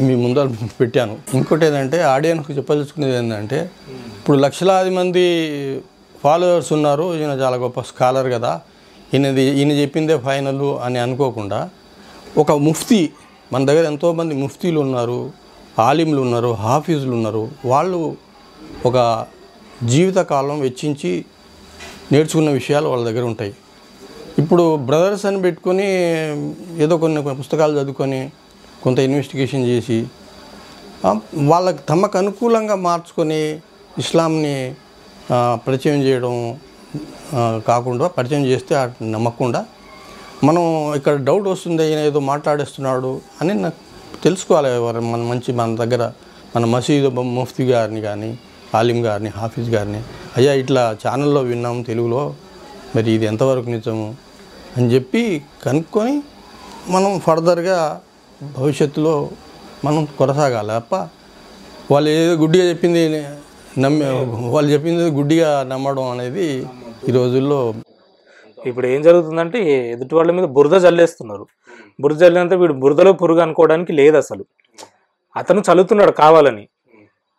మీ ముందర పెట్టాను. ఇంకోటి ఏంటంటే ఆడియన్స్కి చెప్పదలుచుకునేది ఏంటంటే, ఇప్పుడు లక్షలాది మంది ఫాలోవర్స్ ఉన్నారు, ఈయన చాలా గొప్ప స్కాలర్ కదా, ఈయన చెప్పిందే ఫైనల్ అని అనుకోకుండా, ఒక ముఫ్తీ, మన దగ్గర ఎంతోమంది ముఫ్తీలు ఉన్నారు, ఆలింలు ఉన్నారు, హాఫీజులు ఉన్నారు, వాళ్ళు ఒక జీవితకాలం వెచ్చించి నేర్చుకున్న విషయాలు వాళ్ళ దగ్గర ఉంటాయి. ఇప్పుడు బ్రదర్స్ అని పెట్టుకొని ఏదో కొన్ని పుస్తకాలు చదువుకొని కొంత ఇన్వెస్టిగేషన్ చేసి వాళ్ళకి తమకు అనుకూలంగా మార్చుకొని ఇస్లాంని పరిచయం చేయడం కాకుండా, పరిచయం చేస్తే నమ్మకుండా మనం ఇక్కడ డౌట్ వస్తుంది, ఈయన ఏదో మాట్లాడేస్తున్నాడు అని నాకు తెలుసుకోవాలి. మన దగ్గర మన మసీదు ముఫ్తీ గారిని కానీ, ఆలిం గారిని, హాఫీజ్ గారిని, అయ్యా ఇట్లా ఛానల్లో విన్నాము తెలుగులో, మరి ఇది ఎంతవరకు నిజము అని చెప్పి కనుక్కొని మనం ఫర్దర్గా భవిష్యత్తులో మనం కొనసాగాలి. తప్ప వాళ్ళు ఏదో గుడ్డిగా చెప్పింది వాళ్ళు చెప్పింది గుడ్డిగా నమ్మడం అనేది ఈ రోజుల్లో. ఇప్పుడు ఏం జరుగుతుందంటే ఎదుటి వాళ్ళ మీద బురద జల్లేస్తున్నారు. బురద జల్లినంత వీడు బురదలో పురుగు అనుకోవడానికి లేదు అసలు. అతను చల్లుతున్నాడు కావాలని.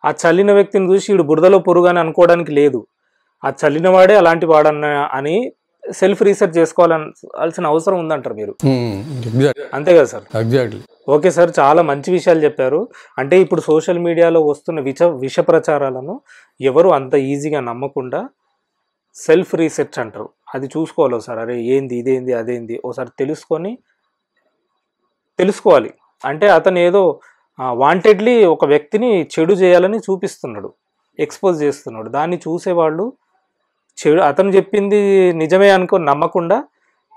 ఆ చల్లిన వ్యక్తిని చూసి వీడు బురదలో పురుగు అని అనుకోవడానికి లేదు. ఆ చల్లిన వాడే అలాంటి వాడన్న అని సెల్ఫ్ రీసెర్చ్ చేసుకోవాల్సిన అవసరం ఉందంటారు మీరు. అంతే కదా సార్? ఎగ్జాక్ట్లీ. ఓకే సార్, చాలా మంచి విషయాలు చెప్పారు. అంటే ఇప్పుడు సోషల్ మీడియాలో వస్తున్న విష ప్రచారాలను ఎవరు అంత ఈజీగా నమ్మకుండా సెల్ఫ్ రీసెర్చ్ అంటారు, అది చూసుకోవాలి సార్. అరే ఏంది, ఇదేంది, అదేంది ఒకసారి తెలుసుకోవాలి. అంటే అతను ఏదో వాంటెడ్లీ ఒక వ్యక్తిని చెడు చేయాలని చూపిస్తున్నాడు, ఎక్స్పోజ్ చేస్తున్నాడు. దాన్ని చూసేవాళ్ళు అతను చెప్పింది నిజమే అనుకొని నమ్మకుండా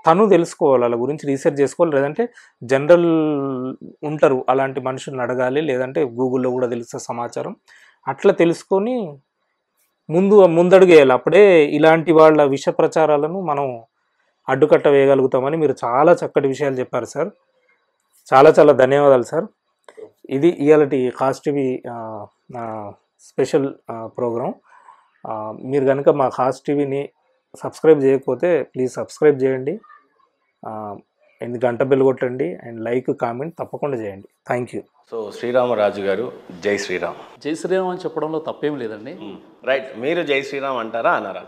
తను తెలుసుకోవాలి, వాళ్ళ గురించి రీసెర్చ్ చేసుకోవాలి. లేదంటే జనరల్ ఉంటారు అలాంటి మనుషులను అడగాలి, లేదంటే గూగుల్లో కూడా తెలుసే సమాచారం. అట్లా తెలుసుకొని ముందడుగు వేయాలి. అప్పుడే ఇలాంటి వాళ్ళ విష ప్రచారాలను మనం అడ్డుకట్ట వేయగలుగుతామని మీరు చాలా చక్కటి విషయాలు చెప్పారు సార్. చాలా చాలా ధన్యవాదాలు సార్. ఇది ఇవాళటి ఖాస్ టీవీ స్పెషల్ ప్రోగ్రాం. మీరు కనుక మా ఖాస్ టీవీని సబ్స్క్రైబ్ చేయకపోతే ప్లీజ్ సబ్స్క్రైబ్ చేయండి, గంట బెల్ కొట్టండి, అండ్ లైక్ కామెంట్ తప్పకుండా చేయండి. Thank you. సో శ్రీరామరాజు గారు జై శ్రీరామ్. జై శ్రీరామ్ అని చెప్పడంలో తప్పేం లేదండి. రైట్, మీరు జై శ్రీరామ్ అంటారా అన్నారా?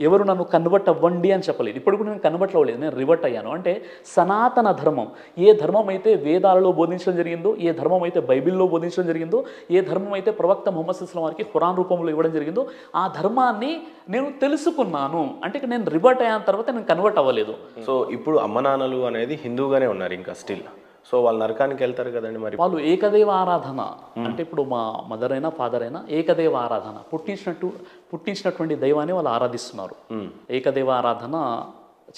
ఎవరు నన్ను కన్వర్ట్ అవ్వండి అని చెప్పలేదు. ఇప్పుడు కూడా నేను కన్వర్ట్ అవ్వలేదు, నేను రివర్ట్ అయ్యాను. అంటే సనాతన ధర్మం, ఏ ధర్మం అయితే వేదాలలో బోధించడం జరిగిందో, ఏ ధర్మం అయితే బైబిల్లో బోధించడం జరిగిందో, ఏ ధర్మం అయితే ప్రవక్త ముహమ్మద్ సల్లల్లాహు అలైహి వసల్లం వారికి ఖురాన్ రూపంలో ఇవ్వడం జరిగిందో, ఆ ధర్మాన్ని నేను తెలుసుకున్నాను. అంటే నేను రివర్ట్ అయిన తర్వాత నేను కన్వర్ట్ అవ్వలేదు. సో ఇప్పుడు అమ్మ నాన్నలు అనేది హిందూగానే ఉన్నారు ఇంకా స్టిల్. సో వాళ్ళు నరకానికి వెళ్తారు కదండి మరి. వాళ్ళు ఏకదేవ ఆరాధన అంటే ఇప్పుడు మా మదర్ అయినా ఫాదర్ అయినా ఏకదేవ ఆరాధన, పుట్టించినటువంటి దైవాన్ని వాళ్ళు ఆరాధిస్తున్నారు. ఏకదేవ ఆరాధన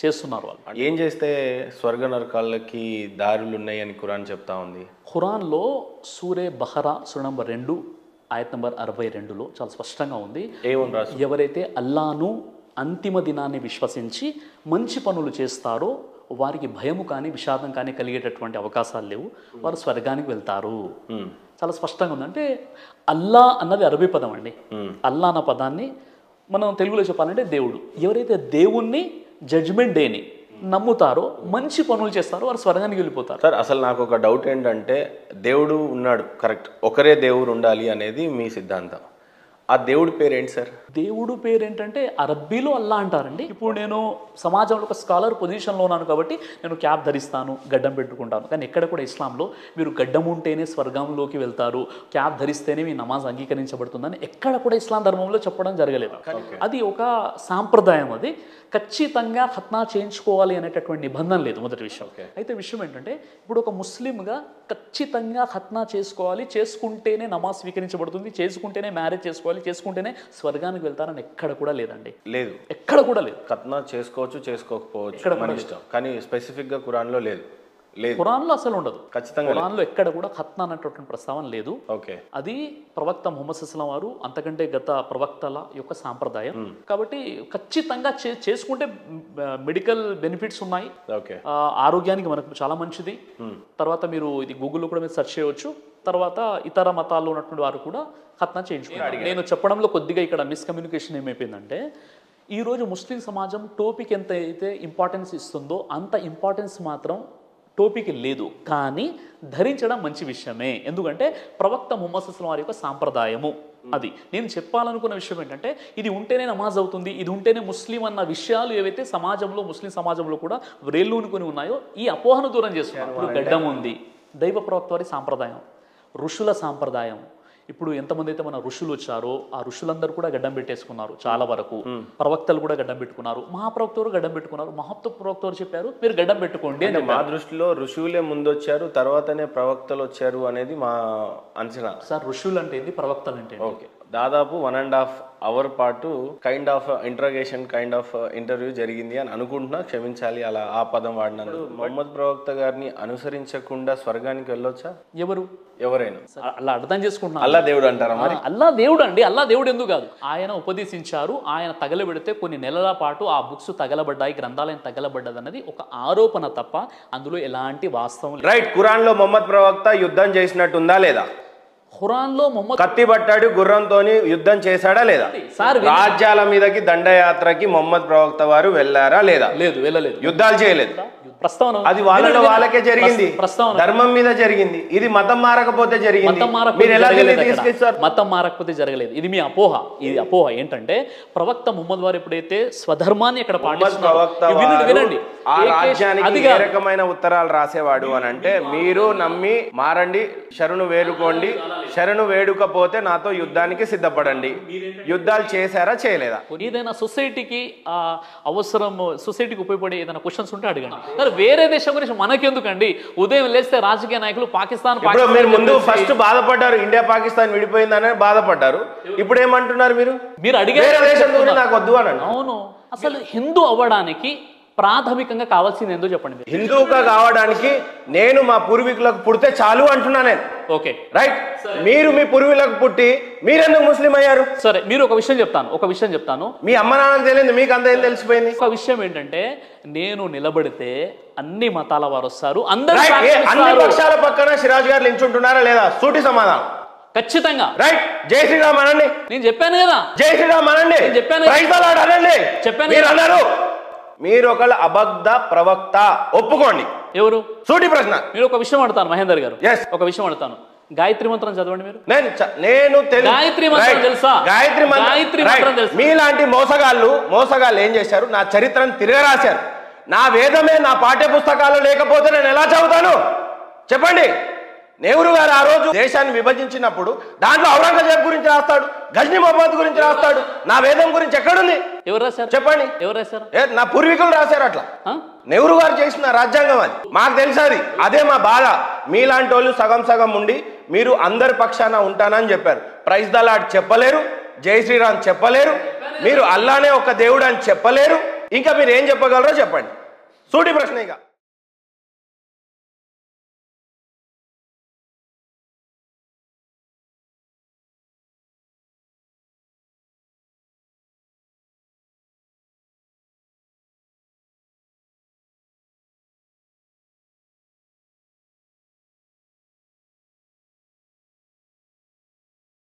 చేస్తున్నారు వాళ్ళు. ఏం చేస్తే స్వర్గ నరకాలకి దారులు ఉన్నాయి అని ఖురాన్ చెప్తా ఉంది. ఖురాన్లో సూరే బహరా సూర నంబర్ 2 ఆయత్ నంబర్ 62లో చాలా స్పష్టంగా ఉంది. ఏమని రాసు? ఎవరైతే అల్లాను అంతిమ దినాన్ని విశ్వసించి మంచి పనులు చేస్తారో వారికి భయము కానీ విషాదం కానీ కలిగేటటువంటి అవకాశాలు లేవు, వారు స్వర్గానికి వెళ్తారు. చాలా స్పష్టంగా ఉంది. అంటే అల్లా అన్నది అరబీ పదం అండి. అల్లా అన్న పదాన్ని మనం తెలుగులో చెప్పాలంటే దేవుడు. ఎవరైతే దేవుణ్ణి జడ్జ్మెంట్ డేని నమ్ముతారో మంచి పనులు చేస్తారో వారు స్వర్గానికి వెళ్ళిపోతారు. సార్ అసలు నాకు ఒక డౌట్ ఏంటంటే, దేవుడు ఉన్నాడు కరెక్ట్, ఒకరే దేవుడు ఉండాలి అనేది మీ సిద్ధాంతం. ఆ దేవుడి పేరు ఏంటి సార్? దేవుడు పేరు ఏంటంటే అరబ్బీలో అల్లా అంటారండి. ఇప్పుడు నేను సమాజంలో ఒక స్కాలర్ పొజిషన్లో ఉన్నాను కాబట్టి నేను క్యాప్ ధరిస్తాను, గడ్డం పెట్టుకుంటాను. కానీ ఎక్కడ కూడా ఇస్లాంలో మీరు గడ్డం ఉంటేనే స్వర్గంలోకి వెళ్తారు, క్యాప్ ధరిస్తేనే మీ నమాజ్ అంగీకరించబడుతుందని ఎక్కడ కూడా ఇస్లాం ధర్మంలో చెప్పడం జరగలేదు. అది ఒక సాంప్రదాయం. అది ఖచ్చితంగా ఖత్నా చేయించుకోవాలి అనేటటువంటి నిబంధన లేదు, మొదటి విషయం. అయితే విషయం ఏంటంటే ఇప్పుడు ఒక ముస్లింగా ఖచ్చితంగా ఖత్నా చేసుకోవాలి, చేసుకుంటేనే నమాజ్ స్వీకరించబడుతుంది, చేసుకుంటేనే మ్యారేజ్ చేసుకోవాలి, చేసుకుంటేనే స్వర్గానికి వెళ్తారని ఎక్కడ కూడా లేదండి. లేదు, ఎక్కడ కూడా లేదు. ఖత్నా చేసుకోవచ్చు చేసుకోకపోవచ్చు ఎక్కడ మన ఇష్టం, కానీ స్పెసిఫిక్ గా ఖురాన్లో లేదు. ఖురాన్లో అసలు ఉండదు. ఖచ్చితంగా ఖురాన్లో ఎక్కడ కూడా ఖత్నా అన్నటువంటి ప్రస్తావన లేదు. ఓకే, అది ప్రవక్త ముహమ్మద్ సల్లల్లాహు అలైహి వసల్లం వారు అంతకంటే గత ప్రవక్తల యొక్క సాంప్రదాయం. కాబట్టి ఖచ్చితంగా చేసుకుంటే మెడికల్ బెనిఫిట్స్ ఉన్నాయి. ఓకే, ఆరోగ్యానికి మనకు చాలా మంచిది. తర్వాత మీరు ఇది గూగుల్లో కూడా మీరు సెర్చ్ చేయవచ్చు. తర్వాత ఇతర మతాల్లో ఉన్నటువంటి వారు కూడా ఖత్నా చేయించుకున్నారు. నేను చెప్పడంలో కొద్దిగా ఇక్కడ మిస్కమ్యూనికేషన్ ఏమైపోయిందంటే, ఈరోజు ముస్లిం సమాజం టోపీకి ఎంత అయితే ఇంపార్టెన్స్ ఇస్తుందో అంత ఇంపార్టెన్స్ మాత్రం టోపీకి లేదు. కానీ ధరించడం మంచి విషయమే, ఎందుకంటే ప్రవక్త ముహమ్మద్ సల్లల్లాహు అలైహి వసల్లం వారి యొక్క సాంప్రదాయము అది. నేను చెప్పాలనుకున్న విషయం ఏంటంటే, ఇది ఉంటేనే నమాజ్ అవుతుంది, ఇది ఉంటేనే ముస్లిం అన్న విషయాలు ఏవైతే సమాజంలో ముస్లిం సమాజంలో కూడా వ్రేళ్ళూనుకొని ఉన్నాయో ఈ అపోహను దూరం చేస్తున్నారు. ఇప్పుడు గడ్డం ఉంది, దైవ ప్రవక్త వారి సాంప్రదాయం, ఋషుల సాంప్రదాయం. ఇప్పుడు ఎంతమంది అయితే మన ఋషులు వచ్చారో ఆ ఋషులందరూ కూడా గడ్డం పెట్టేసుకున్నారు చాలా వరకు. ప్రవక్తలు కూడా గడ్డం పెట్టుకున్నారు, మహాప్రవక్తలు గడ్డం పెట్టుకున్నారు. ప్రవక్తలు చెప్పారు మీరు గడ్డం పెట్టుకోండి అని. మా దృష్టిలో ఋషువులే ముందు వచ్చారు, తర్వాతనే ప్రవక్తలు వచ్చారు అనేది మా అంచనా. సార్ ఋషులు అంటే ఏంటి, ప్రవక్తలు అంటే ఏంటి? ఓకే, దాదాపు 1.5 అవర్ పాటు kind of interrogation kind of interview జరిగింది అని అనుకుంటున్నా, క్షమించాలి అలా ఆ పదం వాడినాను. మొహమ్మద్ ప్రవక్త గారిని అనుసరించకుండా స్వర్గానికి వెళ్ళొచ్చా? ఎవరైనా అలా అర్థం చేసుకుంటున్నా. అల్లా దేవుడు అంటారా మరి? అల్లా దేవుడు అండి. అల్లా దేవుడు ఎందుకు కాదు, ఆయన ఉపదేశించారు. ఆయన తగలబెడితే కొన్ని నెలల పాటు ఆ బుక్స్ తగలబడ్డాయి, గ్రంథాలయం తగలబడ్డది అన్నది ఒక ఆరోపణ తప్ప అందులో ఎలాంటి వాస్తవం లేదు. రైట్, ఖురాన్ లో మొహమ్మద్ ప్రవక్త యుద్ధం చేసినట్టుందా లేదా? ఖురాన్లో మొహమ్మద్ కత్తి పట్టాడు, గుర్రంతోని యుద్ధం చేశాడా లేదా? రాజ్యాల మీదకి దండయాత్రకి మొహమ్మద్ ప్రవక్త వారు వెళ్ళారా లేదా? లేదు, వెళ్ళలేదు. యుద్ధాలు చేయలేదు. ప్రస్తావన అది వాళ్ళకే జరిగింది, ధర్మం మీద జరిగింది. ఇది మతం మారకపోతే జరిగింది. మీరు ఎలా తీసుకొచ్చారు? మతం మారకపోతే జరగలేదు. ఇది మీ అపోహ. ఇది అపోహ ఏంటంటే, ప్రవక్త ముహమ్మద్ వారు ఎప్పుడైతే స్వధర్మాన్ని ఇక్కడ వినండి, ఆ రాజ్యానికి ఏ రకమైన ఉత్తరాలు రాసేవాడు అని అంటే, మీరు నమ్మి మారండి, శరణు వేడుకోండి, శరణు వేడుకపోతే నాతో యుద్ధానికి సిద్ధపడండి. యుద్ధాలు చేశారా చేయలేదా? ఏదైనా సొసైటీకి అవసరం, సొసైటీకి ఉపయోగపడే ఏదైనా క్వశ్చన్స్ ఉంటే అడగండి. వేరే దేశం గురించి మనకెందుకండి? ఉదయం లేస్తే రాజకీయ నాయకులు పాకిస్తాన్ మీరు ముందు ఫస్ట్ బాధపడ్డారు, ఇండియా పాకిస్తాన్ విడిపోయిందని బాధపడ్డారు. ఇప్పుడు ఏమంటున్నారు మీరు అడిగే దేశం నాకు వద్దు అని? అవును, అసలు హిందూ అవ్వడానికి ప్రాథమికంగా కావాల్సింది ఏందో చెప్పండి. హిందూగా కావడానికి నేను మా పూర్వీకులకు పుడితే చాలు అంటున్నా నేను. Okay, right. మీరు మీ పూర్వీకులకు పుట్టి మీరెందుకు ముస్లిం అయ్యారు? సరే, మీరు ఒక విషయం చెప్తాను. మీ అమ్మ నాన్నకు తెలియదు, మీకు అంత ఏం తెలిసిపోయింది? ఒక విషయం ఏంటంటే, నేను నిలబడితే అన్ని మతాల వారు వస్తారు, అందరూ అన్ని పక్షాల పక్కన సిరాజ్ గారు నిల్చుంటున్నారా లేదా? సూటి సమాధానం. ఖచ్చితంగా. రైట్, జై శ్రీరామ్ అనండి. నేను చెప్పాను కదా, జై శ్రీరామ్ అనండి. చెప్పాను. మీరు అన్నారు మీరు ఒకళ్ళ అబద్ధ ప్రవక్త, ఒప్పుకోండి. ఎవరు? సూటి ప్రశ్న. మీరు ఒక విషయం అడుగుతాను మహేందర్ గారు, ఒక విషయం అడుగుతాను. గాయత్రి మంత్రం చదవండి మీరు. నేను గాయత్రి మంత్రం తెలుసా? గాయత్రి మంత్రం తెలుసు. మీలాంటి మోసగాళ్ళు ఏం చేశారు? నా చరిత్రను తిరగరాశారు. నా వేదమే నా పాఠ్య పుస్తకాలు లేకపోతే నేను ఎలా చదువుతాను చెప్పండి? నెహ్రూ గారు ఆ రోజు దేశాన్ని విభజించినప్పుడు దాంట్లో ఔరంగజేబ్ గురించి రాస్తాడు, గజ్నీ మహమ్మద్ గురించి రాస్తాడు. నా వేదం గురించి ఎక్కడుంది? ఎవరు రాశారు చెప్పండి? ఎవరు రాశారు? నా పూర్వీకులు రాశారు. అట్లా నెహ్రూ గారు చేసిన రాజ్యాంగం అది. మాకు తెలుసు అది. అదే మా బాధ. మీలాంటి వాళ్ళు సగం సగం ఉండి మీరు అందరి పక్షాన ఉంటానని చెప్పారు. ప్రైజ్ ద లార్డ్ చెప్పలేరు, జై శ్రీరామ్ చెప్పలేరు, మీరు అల్లానే ఒక దేవుడు అని చెప్పలేరు. ఇంకా మీరు ఏం చెప్పగలరో చెప్పండి. సూటి ప్రశ్న. ఇక